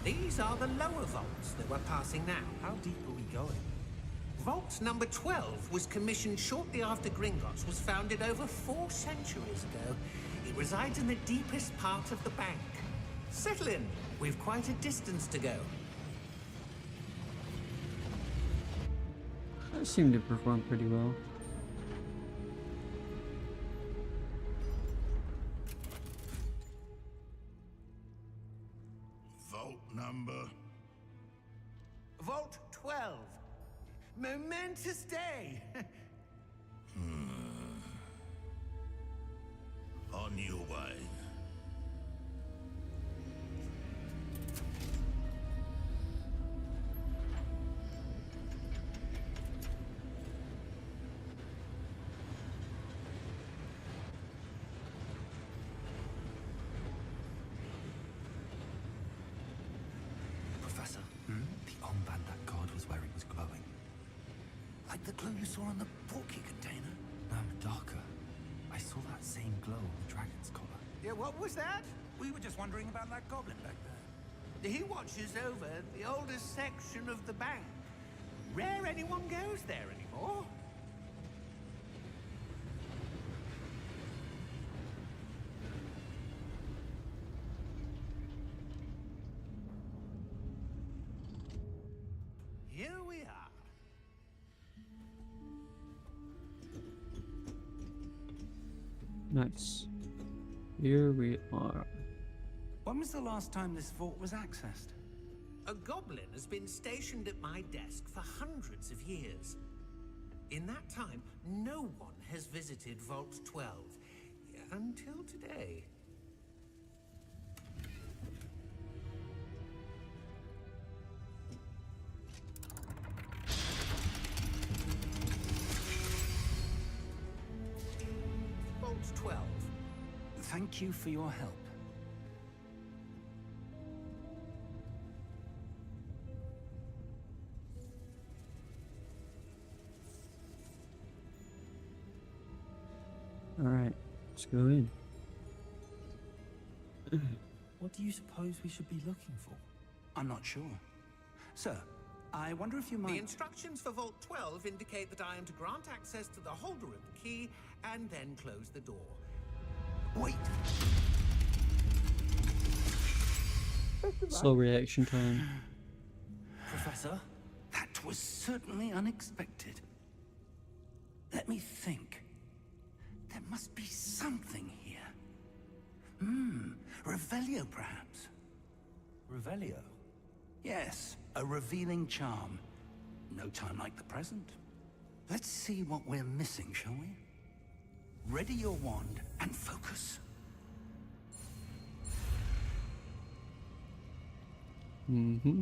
These are the lower vaults that we're passing now. How deep are we going? Vault number 12 was commissioned shortly after Gringotts was founded over 4 centuries ago. It resides in the deepest part of the bank. Settle in. We've quite a distance to go. I seem to perform pretty well. Vault number. Vault 12. Momentous day. On your way. Professor, the armband that guard was wearing was glowing. Like the glow you saw on the portkey container. No, darker. I saw that same glow on the dragon's collar. Yeah, what was that? We were just wondering about that goblin back there. He watches over the oldest section of the bank. Rare anyone goes there anymore. Here we are. Nice. Here we are. When was the last time this vault was accessed? A goblin has been stationed at my desk for hundreds of years. In that time, no one has visited Vault 12 until today. Vault 12. Thank you for your help. Alright, let's go in. What do you suppose we should be looking for? I'm not sure. Sir, I wonder if you The might... instructions for Vault 12 indicate that I am to grant access to the holder of the key and then close the door. Wait! Slow reaction time. Professor? That was certainly unexpected. Let me think. There must be something here. Revelio, perhaps? Revelio? Yes, a revealing charm. No time like the present. Let's see what we're missing, shall we? Ready your wand and focus. Mm-hmm.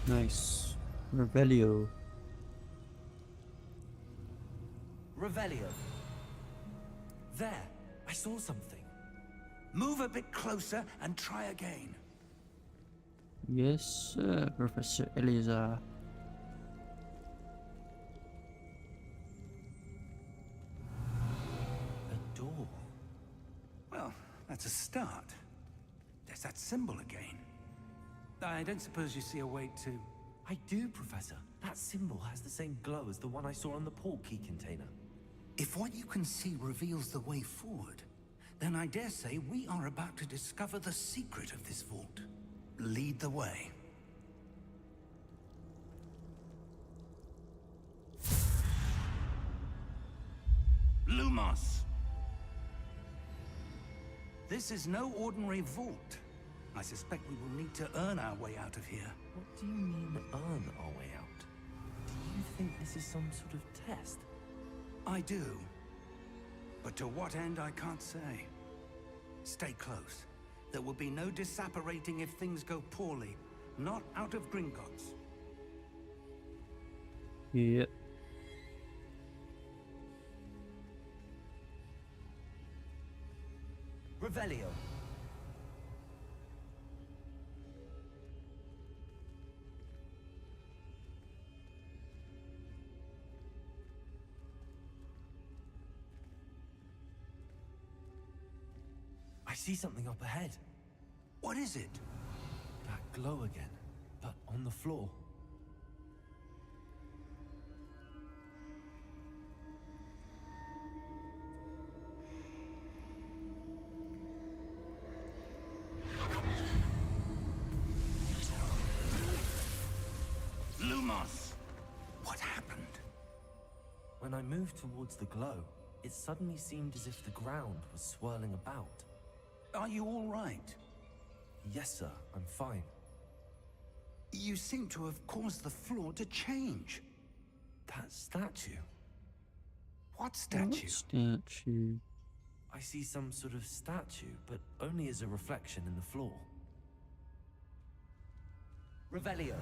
Nice. Revelio. Revelio. There, I saw something. Move a bit closer and try again. Yes, sir, Professor Eliza. A door. Well, that's a start. There's that symbol again. I don't suppose you see a way to... I do, Professor. That symbol has the same glow as the one I saw on the port key container. If what you can see reveals the way forward, then I dare say we are about to discover the secret of this vault. Lead the way. Lumos! This is no ordinary vault. I suspect we will need to earn our way out of here. What do you mean, earn our way out? Do you think this is some sort of test? I do. But to what end, I can't say. Stay close. There will be no disapparating if things go poorly. Not out of Gringotts. Yep. Revelio. I see something up ahead. What is it? That glow again, but on the floor. Lumos! What happened? When I moved towards the glow, it suddenly seemed as if the ground was swirling about. Are you all right? Yes, sir, I'm fine. You seem to have caused the floor to change. That statue. What statue? Statue. I see some sort of statue, but only as a reflection in the floor. Revelio.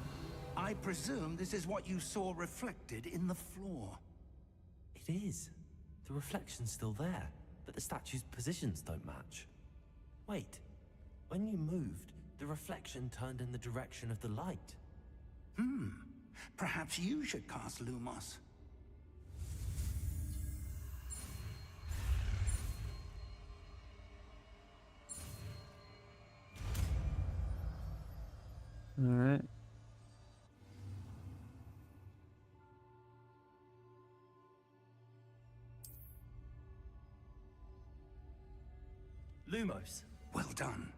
I presume this is what you saw reflected in the floor. It is. The reflection's still there, but the statue's positions don't match. Wait. When you moved, the reflection turned in the direction of the light. Perhaps you should cast Lumos. Alright. Lumos. Well done.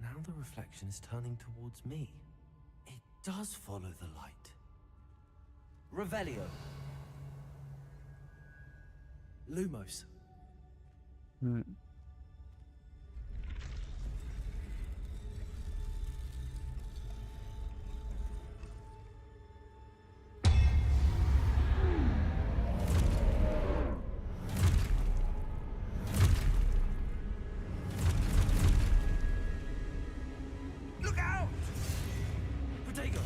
Now the reflection is turning towards me. It does follow the light. Revelio. Lumos. Alright. Look out! Protego.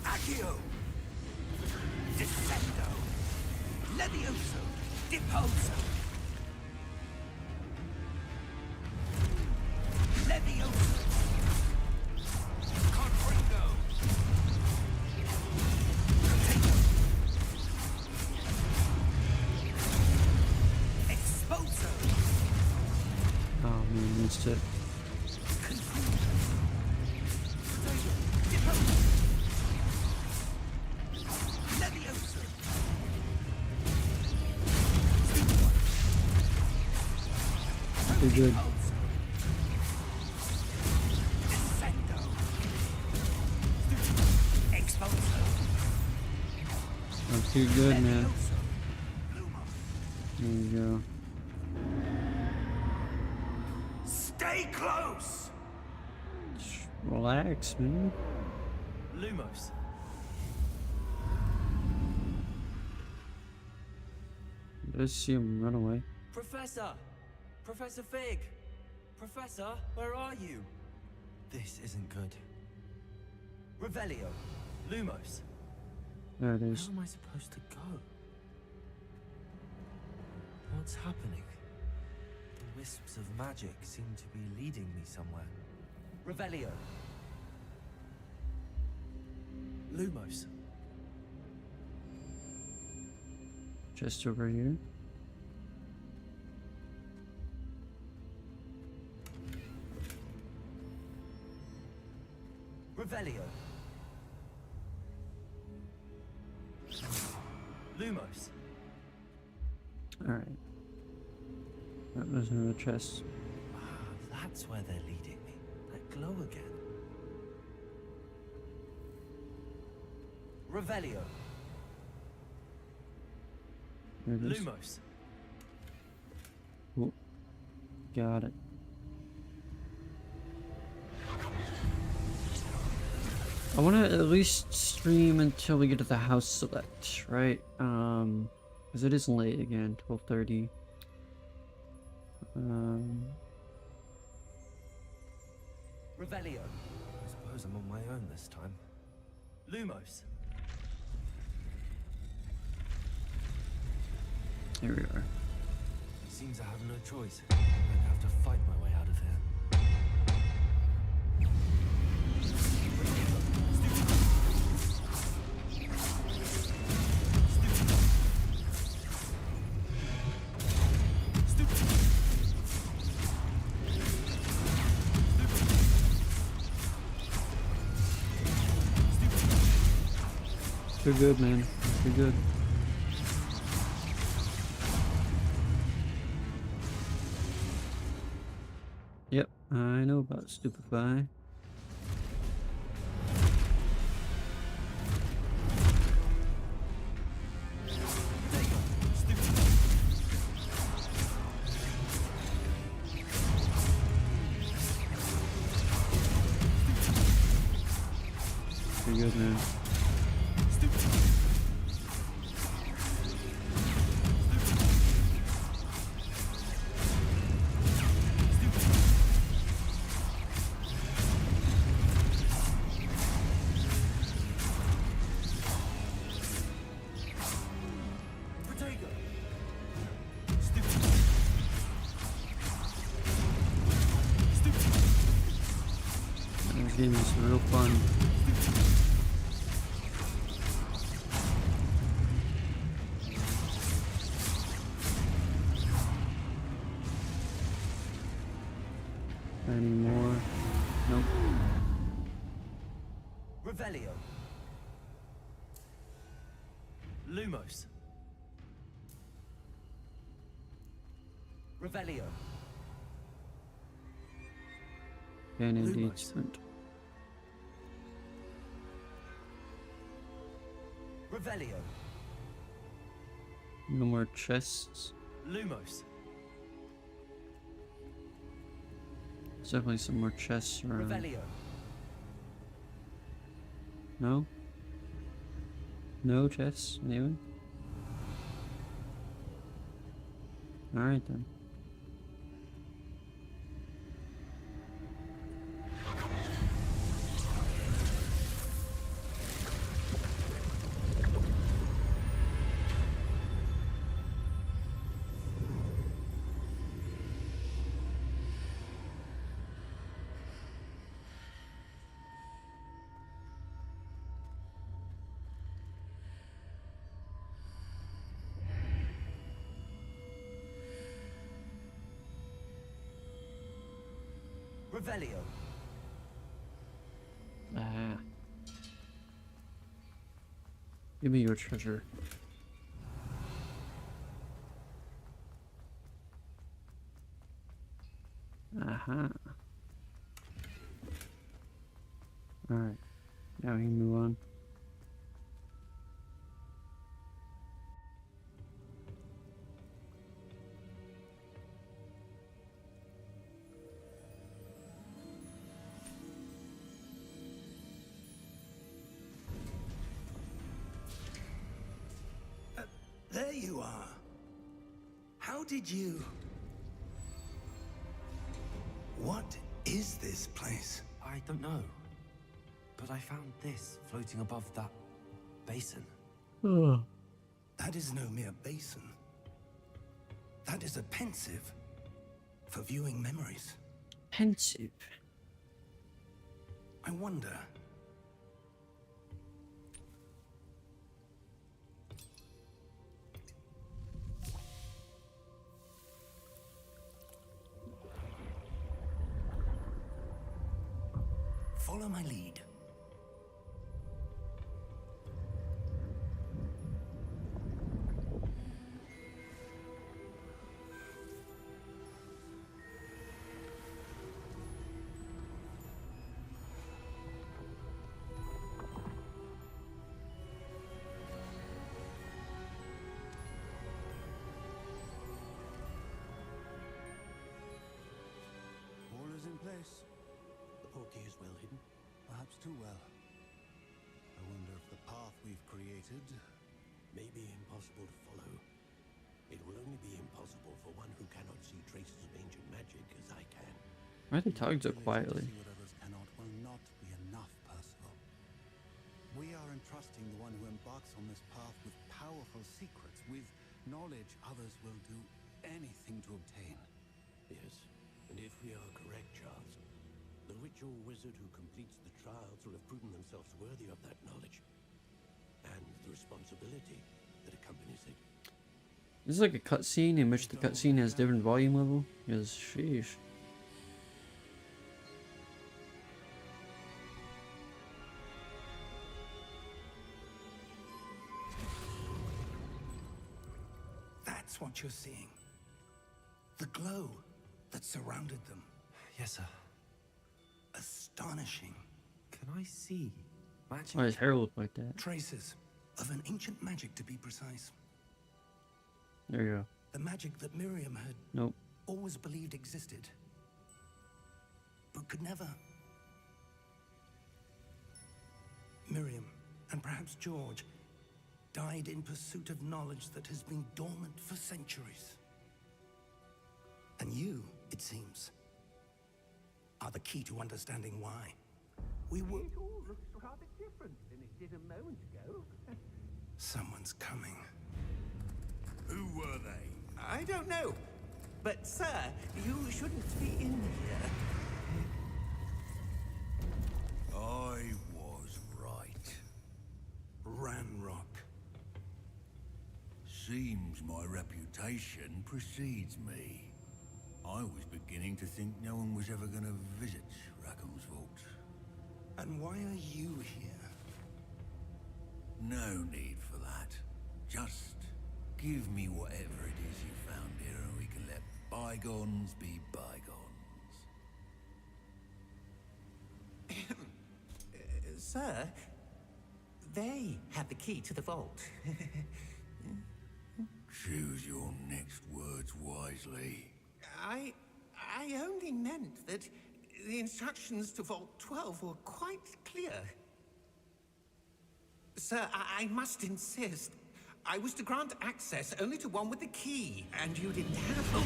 Accio! Descendo! Levioso! Deposo! Levioso! Confringo! Protego! Exposo! Oh man, missed it. Pretty good. Exposed. Too good, man. There you go. Stay close! Just relax, man. Lumos. Let's see him run away. Professor! Professor Fig! Professor, where are you? This isn't good. Revelio. Lumos. There it Where is. am I supposed to go? What's happening? The wisps of magic seem to be leading me somewhere. Revelio. Lumos. Just over here. Revelio. Lumos. Alright. That was another chest. Ah, that's where they're leading me. That glow again. Revelio. There it is. Lumos. Oh, got it. I want to at least stream until we get to the house select, right? Because it is late again, 12:30. Revelio. I suppose I'm on my own this time. Lumos. Here we are. Seems I have no choice. I have to fight my way out of here. Too good, man. Too good. Yep, I know about Stupefy. Pretty good, man. This game is real fun. Any more? Nope. Revelio. Lumos. Revelio. Can indeed Lumos. sprint. Revelio. No more chests. Lumos. There's definitely some more chests around. Revelio. No? No chests? Anyone? Alright then. Revelio. Ah. Give me your treasure. Aha. Alright. Now we can move on. There you are. How did you... What is this place? I don't know. But I found this floating above that basin. That is no mere basin. That is a pensive for viewing memories. Pensive. I wonder... Follow my lead. All is in place. The portkey is well hidden. Perhaps too well. I wonder if the path we've created... May be impossible to follow. It will only be impossible for one who cannot see traces of ancient magic as I can. Why are they talking so quietly? To see what others cannot will not be enough, Percival. We are entrusting the one who embarks on this path with powerful secrets, with knowledge others will do anything to obtain. Yes, and if we are correct, Charles, the witch or wizard who completes the trials will have proven themselves worthy of that knowledge. And the responsibility that accompanies it. This is like a cutscene in which the cutscene has different volume level. Because sheesh. That's what you're seeing. The glow that surrounded them. Yes, sir. Astonishing. Can I see magic? Why does hair look like that? Traces of an ancient magic, to be precise. There you go. The magic that Miriam had Nope. always believed existed, but could never. Miriam, and perhaps George, died in pursuit of knowledge that has been dormant for centuries. And you, it seems, are the key to understanding why. We were... It all looks rather different than it did a moment ago. Someone's coming. Who were they? I don't know. But, sir, you shouldn't be in here. I was right. Ranrock. Seems my reputation precedes me. I was beginning to think no one was ever going to visit Rackham's vault. And why are you here? No need for that. Just give me whatever it is you found here and we can let bygones be bygones. Sir, they have the key to the vault. Choose your next words wisely. I only meant that the instructions to Vault 12 were quite clear. Sir, I must insist. I was to grant access only to one with the key, and you didn't have it.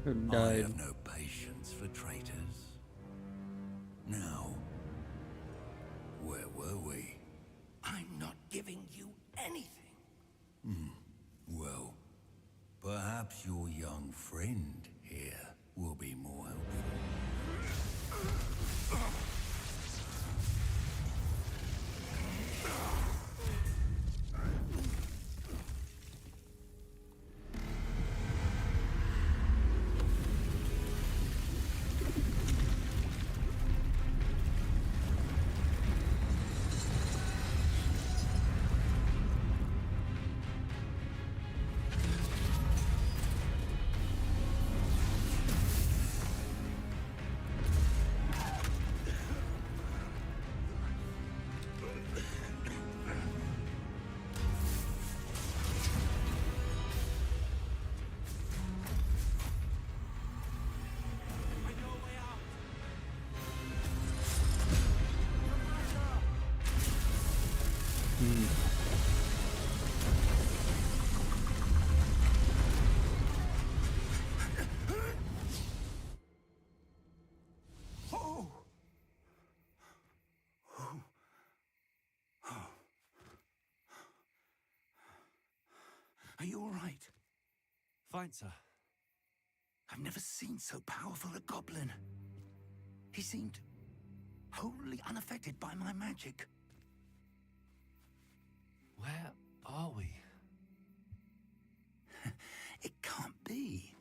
Who I died? have no patience for traitors. Now, where were we? I'm not giving you anything. Well, perhaps your young friend here will be more helpful. Fine, sir. I've never seen so powerful a goblin. He seemed wholly unaffected by my magic. Where are we? It can't be.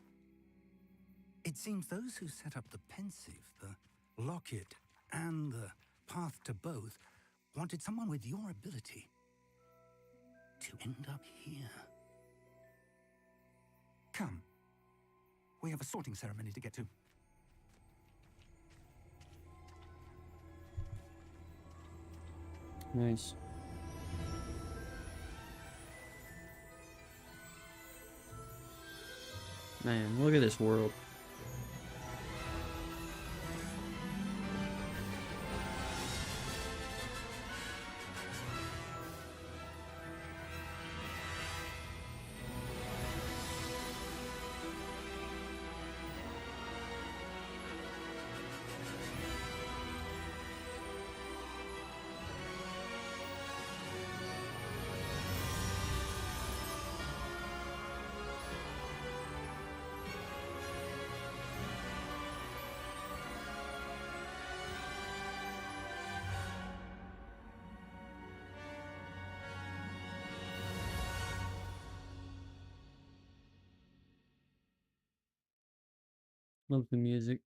It seems those who set up the pensive, the locket, and the path to both wanted someone with your ability to end up here. Come. We have a sorting ceremony to get to. Nice. Man, look at this world. Love the music.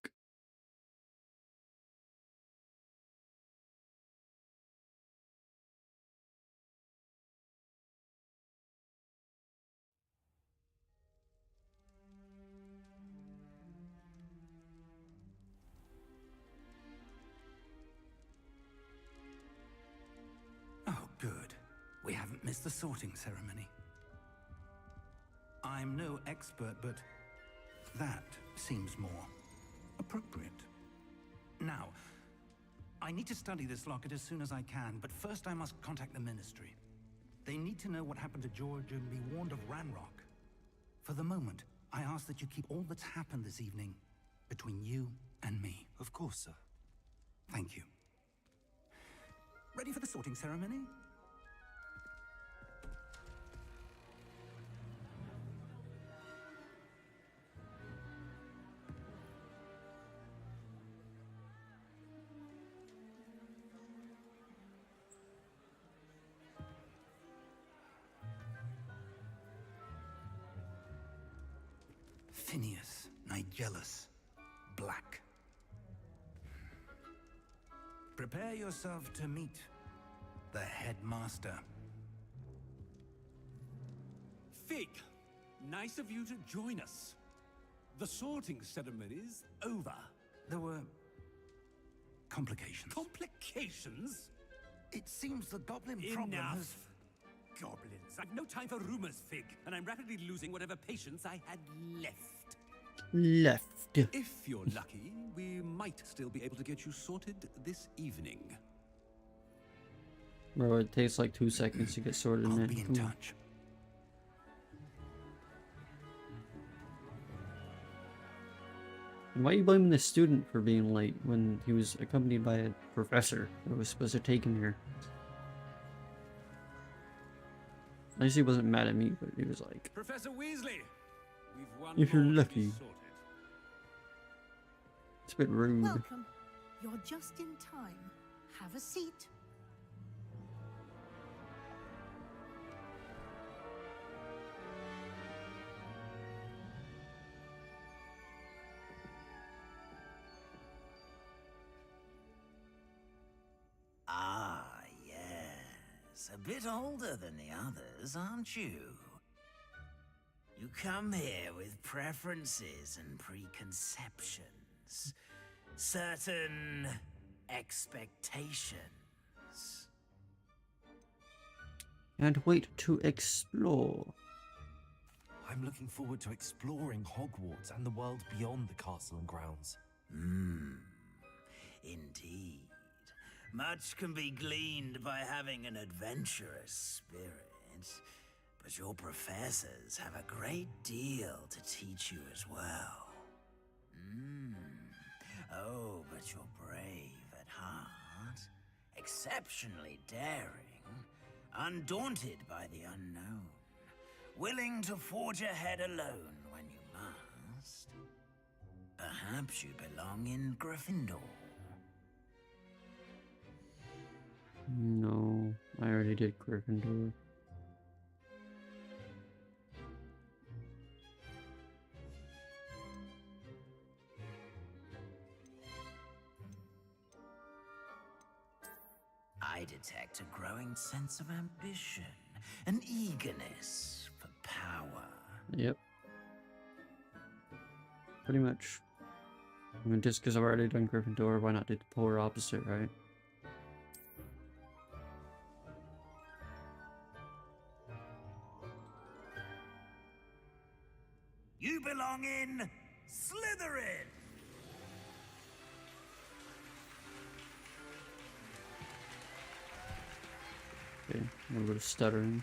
Oh, good. We haven't missed the sorting ceremony. I'm no expert, but that seems more appropriate. Now, I need to study this locket as soon as I can, but first I must contact the Ministry. They need to know what happened to George and be warned of Ranrock. For the moment, I ask that you keep all that's happened this evening between you and me. Of course, sir. Thank you. Ready for the sorting ceremony? Phineas, Nigellus, Black. Prepare yourself to meet the headmaster. Fig, nice of you to join us. The sorting ceremony's over. There were complications. Complications? It seems the goblin problem has... Enough! Goblins. I've no time for rumors, Fig, and I'm rapidly losing whatever patience I had left. Left. If you're lucky, we might still be able to get you sorted this evening. Bro, it takes like 2 seconds to get sorted, I'll man. be in Come on. touch. And why are you blaming the student for being late when he was accompanied by a professor that was supposed to take him here? At least he wasn't mad at me, but he was like, Professor Weasley, we've one if you're more to be lucky. sorted. It's a bit rude. Welcome. You're just in time. Have a seat. Ah, yes. A bit older than the others, aren't you? You come here with preferences and preconceptions. Certain expectations. Can't wait to explore. I'm looking forward to exploring Hogwarts and the world beyond the castle and grounds. Indeed. Much can be gleaned by having an adventurous spirit, but your professors have a great deal to teach you as well. Oh, but you're brave at heart, exceptionally daring, undaunted by the unknown, willing to forge ahead alone when Perhaps you belong in Gryffindor. No, I already did Gryffindor. I detect a growing sense of ambition, an eagerness for power. Yep. Pretty much. I mean, just because I've already done Gryffindor, why not do the polar opposite, right? You belong in Slytherin! Okay, a little bit of stuttering.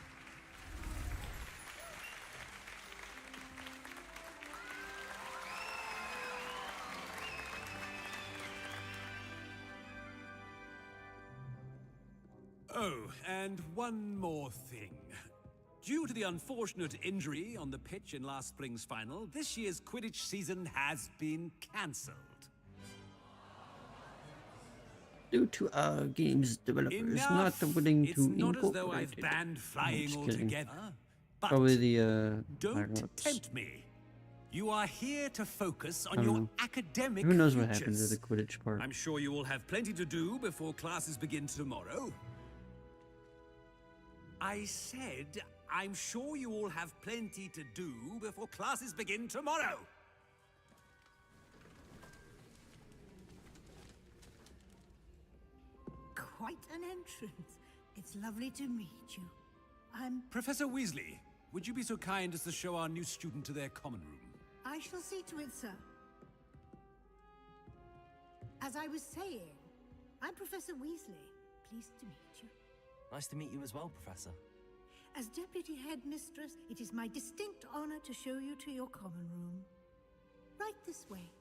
Oh, and one more thing. Due to the unfortunate injury on the pitch in last spring's final, this year's Quidditch season has been cancelled. Due to our game's developers Enough! not willing It's to not as though incorporate I've it. banned I'm flying just kidding. altogether. But Probably the don't Hogwarts. tempt me. You are here to focus I on don't your know. academic Who knows futures. what happened to the Quidditch part? I'm sure you will have plenty to do before classes begin tomorrow. I said, I'm sure you all have plenty to do before classes begin tomorrow. Quite an entrance. It's lovely to meet you. I'm... Professor Weasley, would you be so kind as to show our new student to their common room? I shall see to it, sir. As I was saying, I'm Professor Weasley. Pleased to meet you. Nice to meet you as well, Professor. As Deputy Headmistress, it is my distinct honor to show you to your common room. Right this way.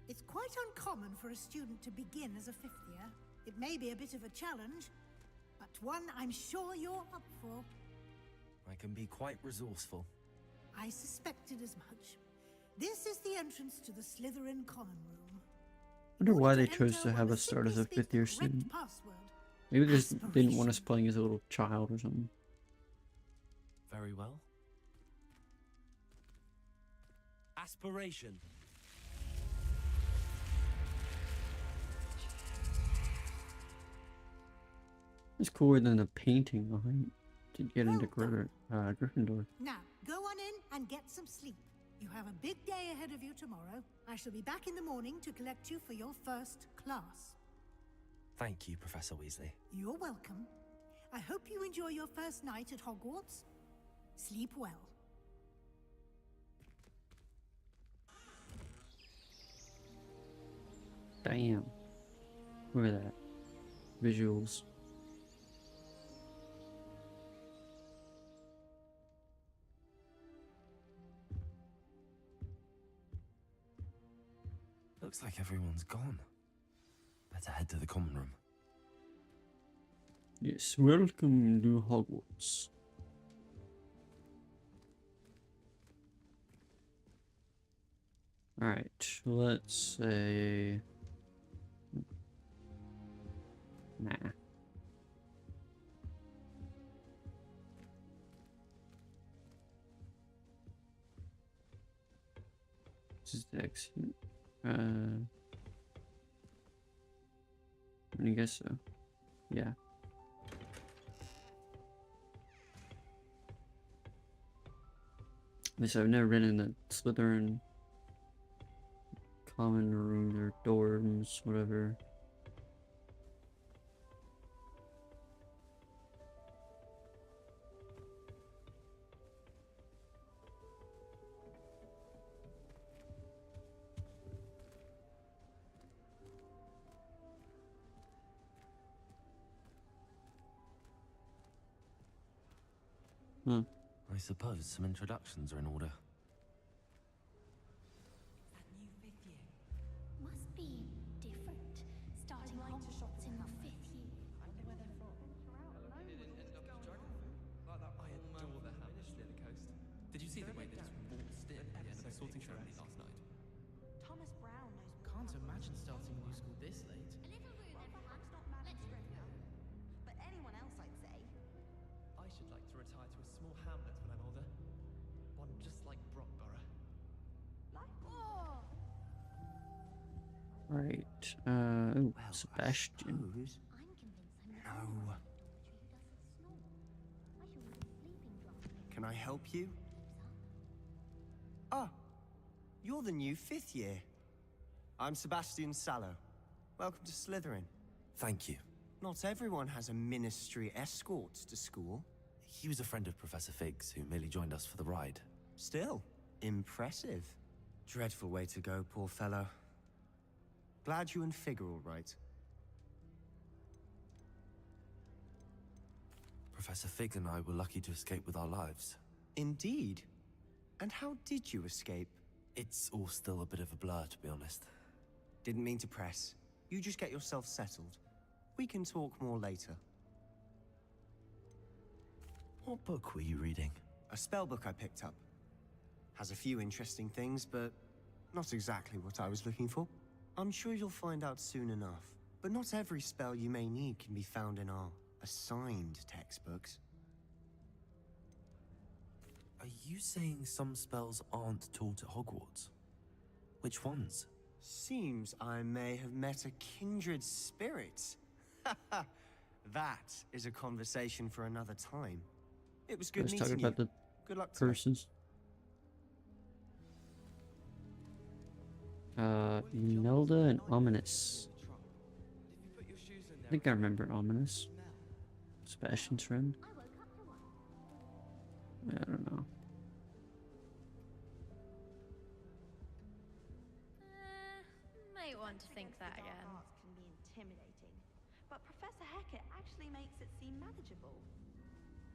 It's quite uncommon for a student to begin as a fifth year. It may be a bit of a challenge, but one I'm sure you're up for. I can be quite resourceful. I suspected as much. This is the entrance to the Slytherin common room. I wonder why In they order to chose enter, to have one us start as a simply speak fifth-year the correct student. password. Maybe they just didn't want us Aspiration. playing as a little child or something. Very well. Aspiration. It's cooler than the painting behind to get into Well done. Gryffindor. Now, go on in and get some sleep. You have a big day ahead of you tomorrow. I shall be back in the morning to collect you for your first class. Thank you, Professor Weasley. You're welcome. I hope you enjoy your first night at Hogwarts. Sleep well. Damn. Look at that. Visuals. Looks like everyone's gone. Better head to the common room. Yes, welcome to Hogwarts. Alright, let's say... Nah. This is the exit. I guess so. Yeah. At least I've never been in the Slytherin common room or dorms, whatever. I suppose some introductions are in order. Must be different. Starting Hogwarts in the 5th year. Right. Oh, Well, Sebastian. I'm convinced I'm the No. only one in the tree who doesn't snore. I shall use a sleeping draught. Can I help you? Ah, you're the new 5th year. I'm Sebastian Sallow. Welcome to Slytherin. Thank you. Not everyone has a ministry escort to school. He was a friend of Professor Fig's who merely joined us for the ride. Still, impressive. Dreadful way to go, poor fellow. Glad you and Fig are all right. Professor Fig and I were lucky to escape with our lives. Indeed. And how did you escape? It's all still a bit of a blur, to be honest. Didn't mean to press. You just get yourself settled. We can talk more later. What book were you reading? A spell book I picked up. Has a few interesting things, but not exactly what I was looking for. I'm sure you'll find out soon enough. But not every spell you may need can be found in our assigned textbooks. Are you saying some spells aren't taught at Hogwarts? Which ones? Seems I may have met a kindred spirit. That is a conversation for another time. It was good Let's talk meeting you. about the Good luck tonight. persons. Imelda and Ominous. I think I remember Ominous. Sebastian's friend. I woke up to one. I don't know. Might want to think that again. Can be intimidating, but Professor Hecat actually makes it seem manageable.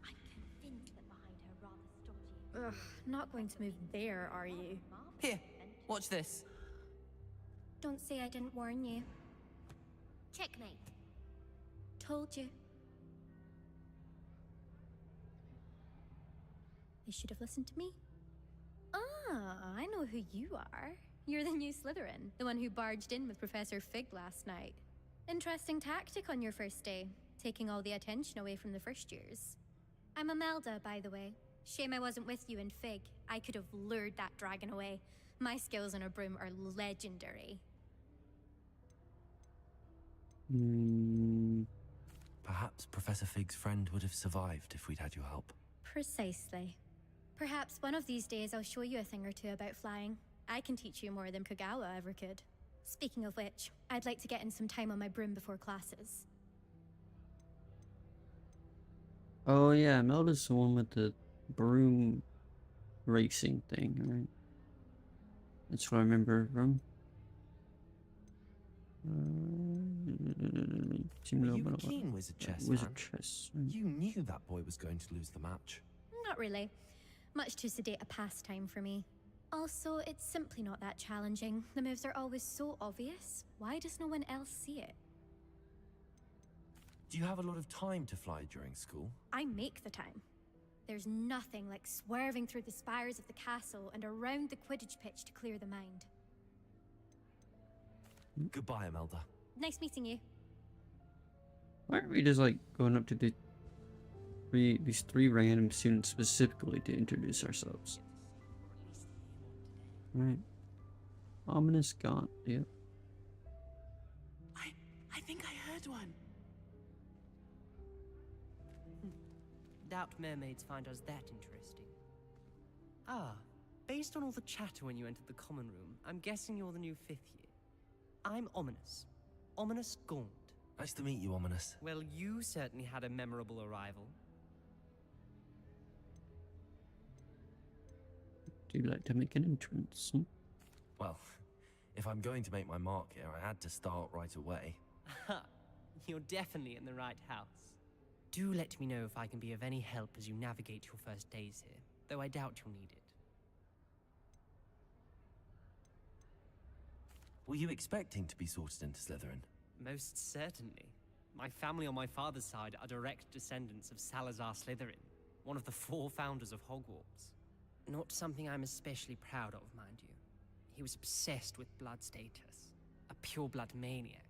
I'm convinced that behind her rather stodgy. Ugh, not going to move there, are you? Here, watch this. Don't say I didn't warn you. Checkmate. Told you. You should have listened to me. Ah, I know who you are. You're the new Slytherin, the one who barged in with Professor Fig last night. Interesting tactic on your first day, taking all the attention away from the first years. I'm Imelda, by the way. Shame I wasn't with you in Fig. I could have lured that dragon away. My skills on a broom are legendary. Perhaps Professor Fig's friend would have survived if we'd had your help. Precisely. Perhaps one of these days I'll show you a thing or two about flying. I can teach you more than Kogawa ever could. Speaking of which, I'd like to get in some time on my broom before classes. Oh yeah, Imelda's the one with the broom racing thing, right? That's what I remember from. Were you a keen wizard chess Wizard fan? chess. You knew that boy was going to lose the match. Not really. Much too sedate a pastime for me. Also, it's simply not that challenging. The moves are always so obvious. Why does no one else see it? Do you have a lot of time to fly during school? I make the time. There's nothing like swerving through the spires of the castle and around the Quidditch pitch to clear the mind. Goodbye, Imelda. Nice meeting you. Why aren't we just like going up to these three random students specifically to introduce ourselves? Right. Ominous Gaunt, yep. I think I heard one. Doubt mermaids find us that interesting. Ah, based on all the chatter when you entered the common room, I'm guessing you're the new 5th year. I'm Ominous. Ominous Gaunt. Nice to meet you, Ominous. Well, you certainly had a memorable arrival. Do you like to make an entrance? Hmm? Well, if I'm going to make my mark here, I had to start right away. Ha! You're definitely in the right house. Do let me know if I can be of any help as you navigate your first days here, though I doubt you'll need it. Were you expecting to be sorted into Slytherin? Most certainly. My family on my father's side are direct descendants of Salazar Slytherin, one of the 4 founders of Hogwarts. Not something I'm especially proud of, mind you. He was obsessed with blood status, a pure-blood maniac.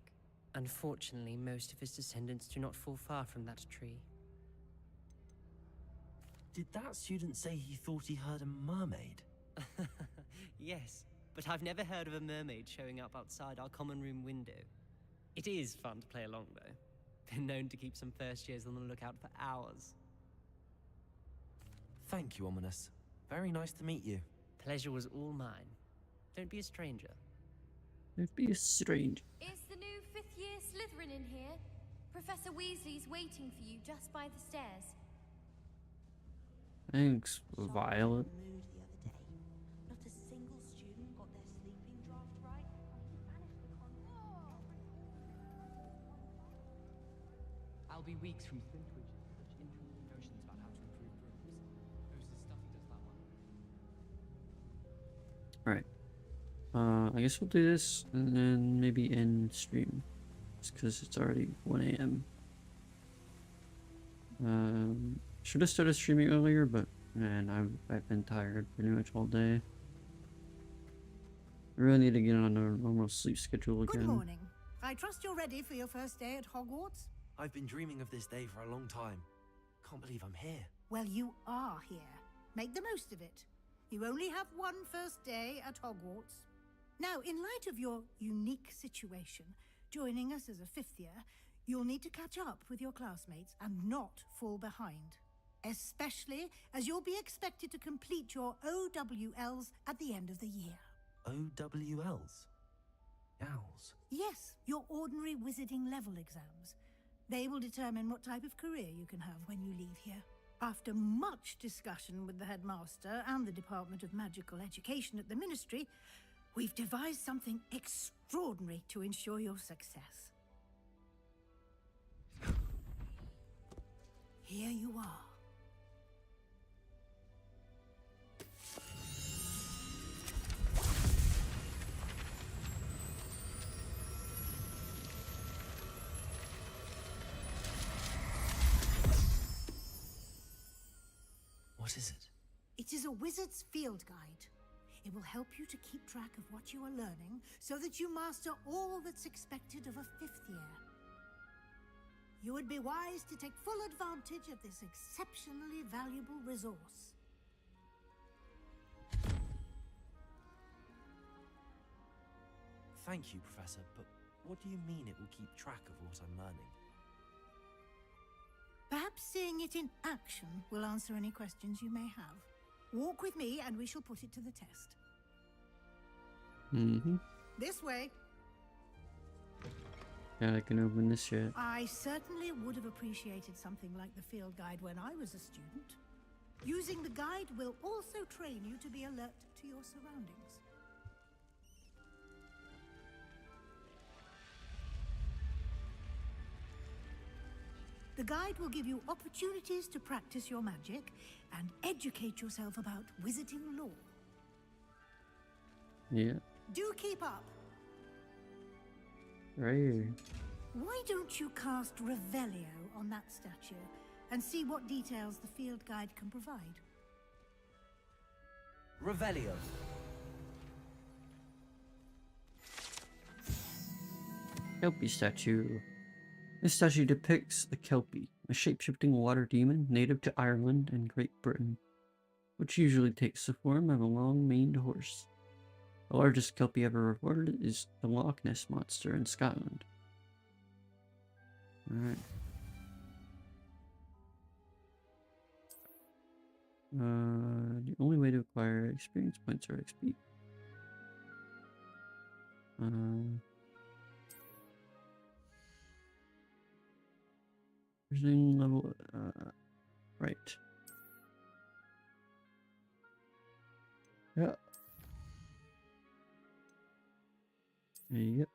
Unfortunately, most of his descendants do not fall far from that tree. Did that student say he thought he heard a mermaid? Yes, but I've never heard of a mermaid showing up outside our common room window. It is fun to play along, though. Been known to keep some first years on the lookout for hours. Thank you, Ominous. Very nice to meet you. Pleasure was all mine. Don't be a stranger. Don't be a stranger. Is the new fifth-year Slytherin in here? Professor Weasley's waiting for you just by the stairs. Thanks, Violet. Mood the other day. Not a single student got their sleeping draft right. I'll be weeks from Flintwich. Such interesting notions about how to improve rooms. Who's the stuff he does that one? Alright. I guess we'll do this and then maybe end stream. Just because it's already 1 a.m. Should have started streaming earlier, but man, I've been tired pretty much all day. I really need to get on a normal sleep schedule again. Good morning. I trust you're ready for your first day at Hogwarts? I've been dreaming of this day for a long time. Can't believe I'm here. Well, you are here. Make the most of it. You only have one first day at Hogwarts. Now, in light of your unique situation, joining us as a fifth year, you'll need to catch up with your classmates and not fall behind. Especially as you'll be expected to complete your OWLs at the end of the year. OWLs? Owls? Yes, your ordinary wizarding level exams. They will determine what type of career you can have when you leave here. After much discussion with the headmaster and the Department of Magical Education at the Ministry, we've devised something extraordinary to ensure your success. Here you are. What is it? It is a wizard's field guide. It will help you to keep track of what you are learning so that you master all that's expected of a fifth year. You would be wise to take full advantage of this exceptionally valuable resource. Thank you, Professor, but what do you mean it will keep track of what I'm learning? Perhaps seeing it in action will answer any questions you may have. Walk with me and we shall put it to the test. This way. Yeah, I can open this yet. I certainly would have appreciated something like the field guide when I was a student. Using the guide will also train you to be alert to your surroundings. The guide will give you opportunities to practice your magic and educate yourself about wizarding lore. Yeah, Do keep up. right here. Why don't you cast Revelio on that statue and see what details the field guide can provide? Revelio. Kelpie statue. This statue depicts the Kelpie, a shape-shifting water demon native to Ireland and Great Britain, which usually takes the form of a long-maned horse. The largest Kelpie ever reported is the Loch Ness Monster in Scotland. Alright. The only way to acquire experience points or XP. Using level, right. Yeah. Yep.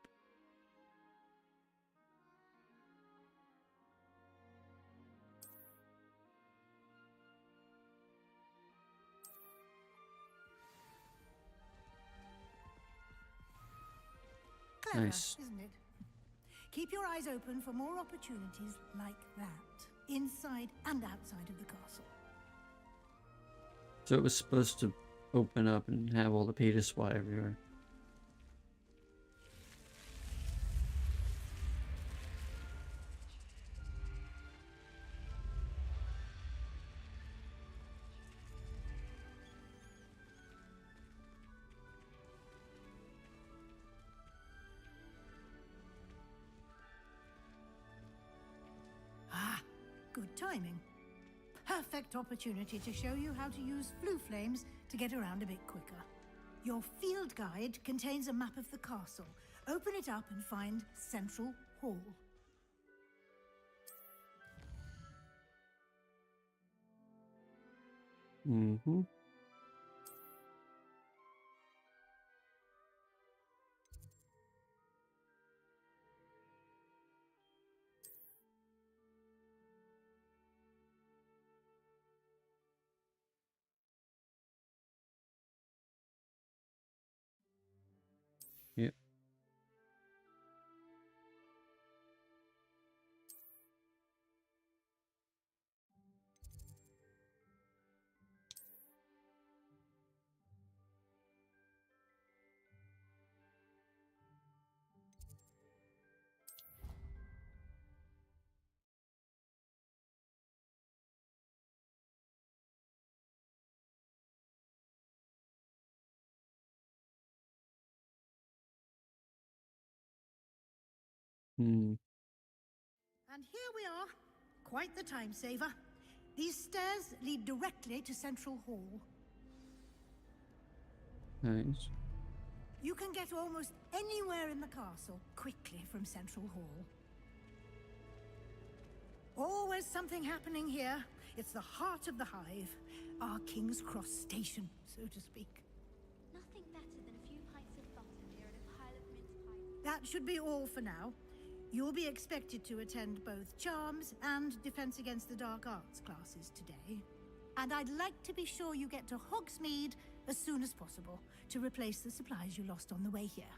Clever, Nice. isn't it? Keep your eyes open for more opportunities like that, inside and outside of the castle. So it was supposed to open up and have all the pay to SWAT everywhere. timing. Perfect opportunity to show you how to use flue flames to get around a bit quicker. Your field guide contains a map of the castle. Open it up and find Central Hall. Mm-hmm. Yep. Hmm. And here we are. Quite the time saver. These stairs lead directly to Central Hall. Nice. You can get almost anywhere in the castle quickly from Central Hall. Always something happening here. It's the heart of the hive. Our King's Cross station, so to speak. Nothing better than a few pints of butter beer and a pile of mince pies. That should be all for now. You'll be expected to attend both Charms and Defense Against the Dark Arts classes today. And I'd like to be sure you get to Hogsmeade as soon as possible to replace the supplies you lost on the way here.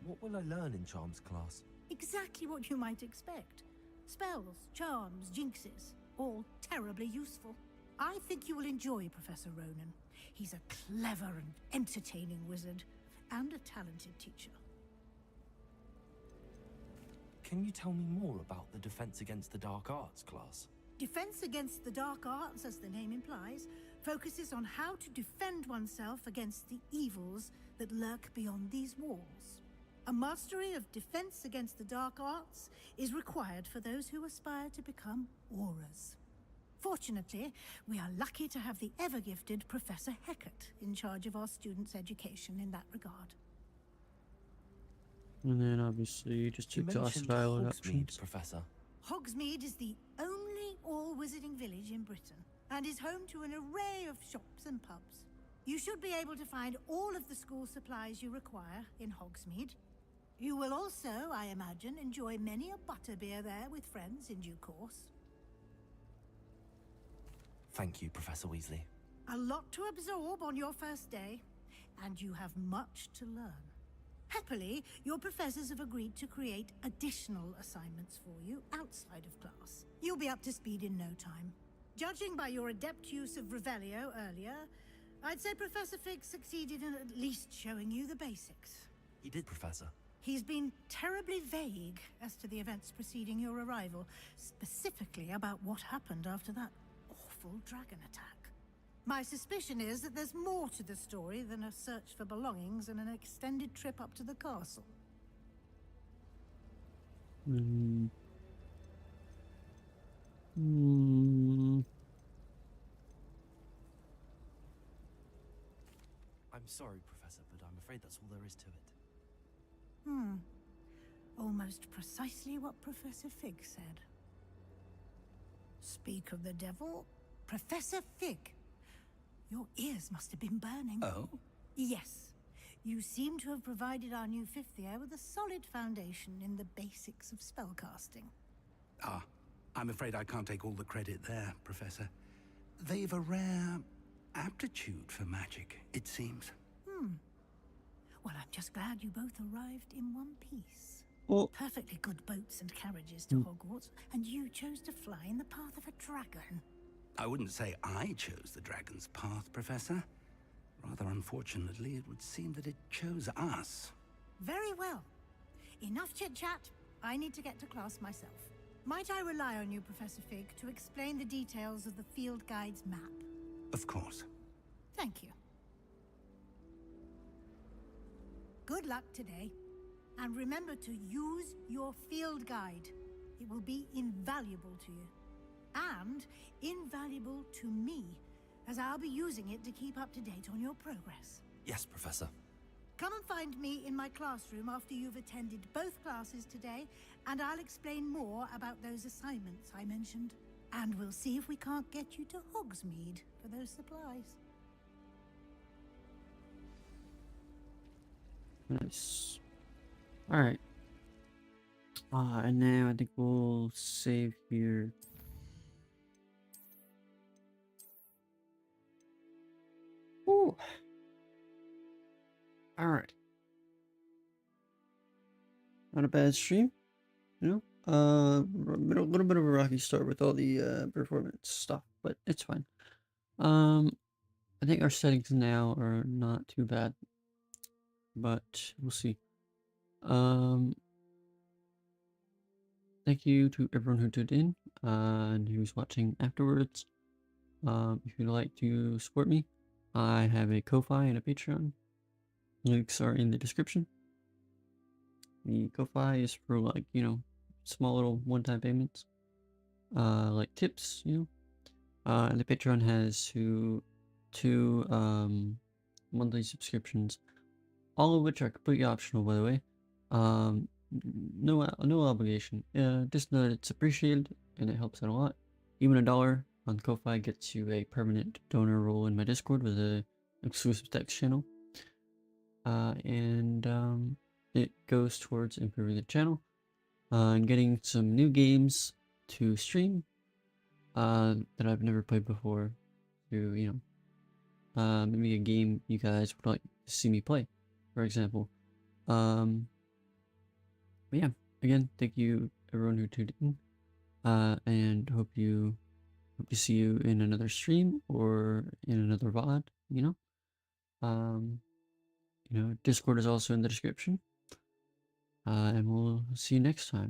What will I learn in Charms class? Exactly what you might expect. Spells, charms, jinxes, all terribly useful. I think you will enjoy Professor Ronan. He's a clever and entertaining wizard, and a talented teacher. Can you tell me more about the Defense Against the Dark Arts class? Defense Against the Dark Arts, as the name implies, focuses on how to defend oneself against the evils that lurk beyond these walls. A mastery of Defense Against the Dark Arts is required for those who aspire to become auras. Fortunately, we are lucky to have the ever-gifted Professor Hecat in charge of our students' education in that regard. And then obviously you just You exhaust mentioned dialogue Hogsmeade, options. Professor. Hogsmeade is the only all-wizarding village in Britain, and is home to an array of shops and pubs. You should be able to find all of the school supplies you require in Hogsmeade. You will also, I imagine, enjoy many a butterbeer there with friends in due course. Thank you, Professor Weasley. A lot to absorb on your first day, and you have much to learn. Happily, your professors have agreed to create additional assignments for you outside of class. You'll be up to speed in no time. Judging by your adept use of Revelio earlier, I'd say Professor Fig succeeded in at least showing you the basics. He did, Professor. He's been terribly vague as to the events preceding your arrival, specifically about what happened after that awful dragon attack. My suspicion is that there's more to the story than a search for belongings and an extended trip up to the castle. Mm. Mm. I'm sorry, Professor, but I'm afraid that's all there is to it. Almost precisely what Professor Fig said. Speak of the devil, Professor Fig. Your ears must have been burning. Oh? Yes. You seem to have provided our new fifth year with a solid foundation in the basics of spellcasting. Ah, I'm afraid I can't take all the credit there, Professor. They've a rare aptitude for magic, it seems. Well, I'm just glad you both arrived in one piece. Oh. Perfectly good boats and carriages to Hogwarts, and you chose to fly in the path of a dragon. I wouldn't say I chose the dragon's path, Professor. Rather unfortunately, it would seem that it chose us. Very well. Enough chit-chat. I need to get to class myself. Might I rely on you, Professor Fig, to explain the details of the field guide's map? Of course. Thank you. Good luck today. And remember to use your field guide. It will be invaluable to you. And invaluable to me, as I'll be using it to keep up to date on your progress. Yes, Professor. Come and find me in my classroom after you've attended both classes today, and I'll explain more about those assignments I mentioned. And we'll see if we can't get you to Hogsmeade for those supplies. Nice. Alright. And now I think we'll save here. Ooh. Alright. Not a bad stream, you know? A little bit of a rocky start with all the performance stuff, but it's fine. I think our settings now are not too bad, but we'll see. Thank you to everyone who tuned in and who's watching afterwards. If you'd like to support me, I have a Ko-Fi and a Patreon. Links are in the description. The Ko-Fi is for, like, you know, small little one-time payments, like tips, you know. And the Patreon has two monthly subscriptions, all of which are completely optional, by the way. No obligation. Just know that it's appreciated and it helps out a lot. Even $1 on Ko-Fi gets you a permanent donor role in my Discord with a exclusive text channel. It goes towards improving the channel and getting some new games to stream that I've never played before. To, you know, maybe a game you guys would like to see me play, for example. But yeah, again, thank you everyone who tuned in, and hope to see you in another stream or in another VOD. You know, Discord is also in the description, and we'll see you next time.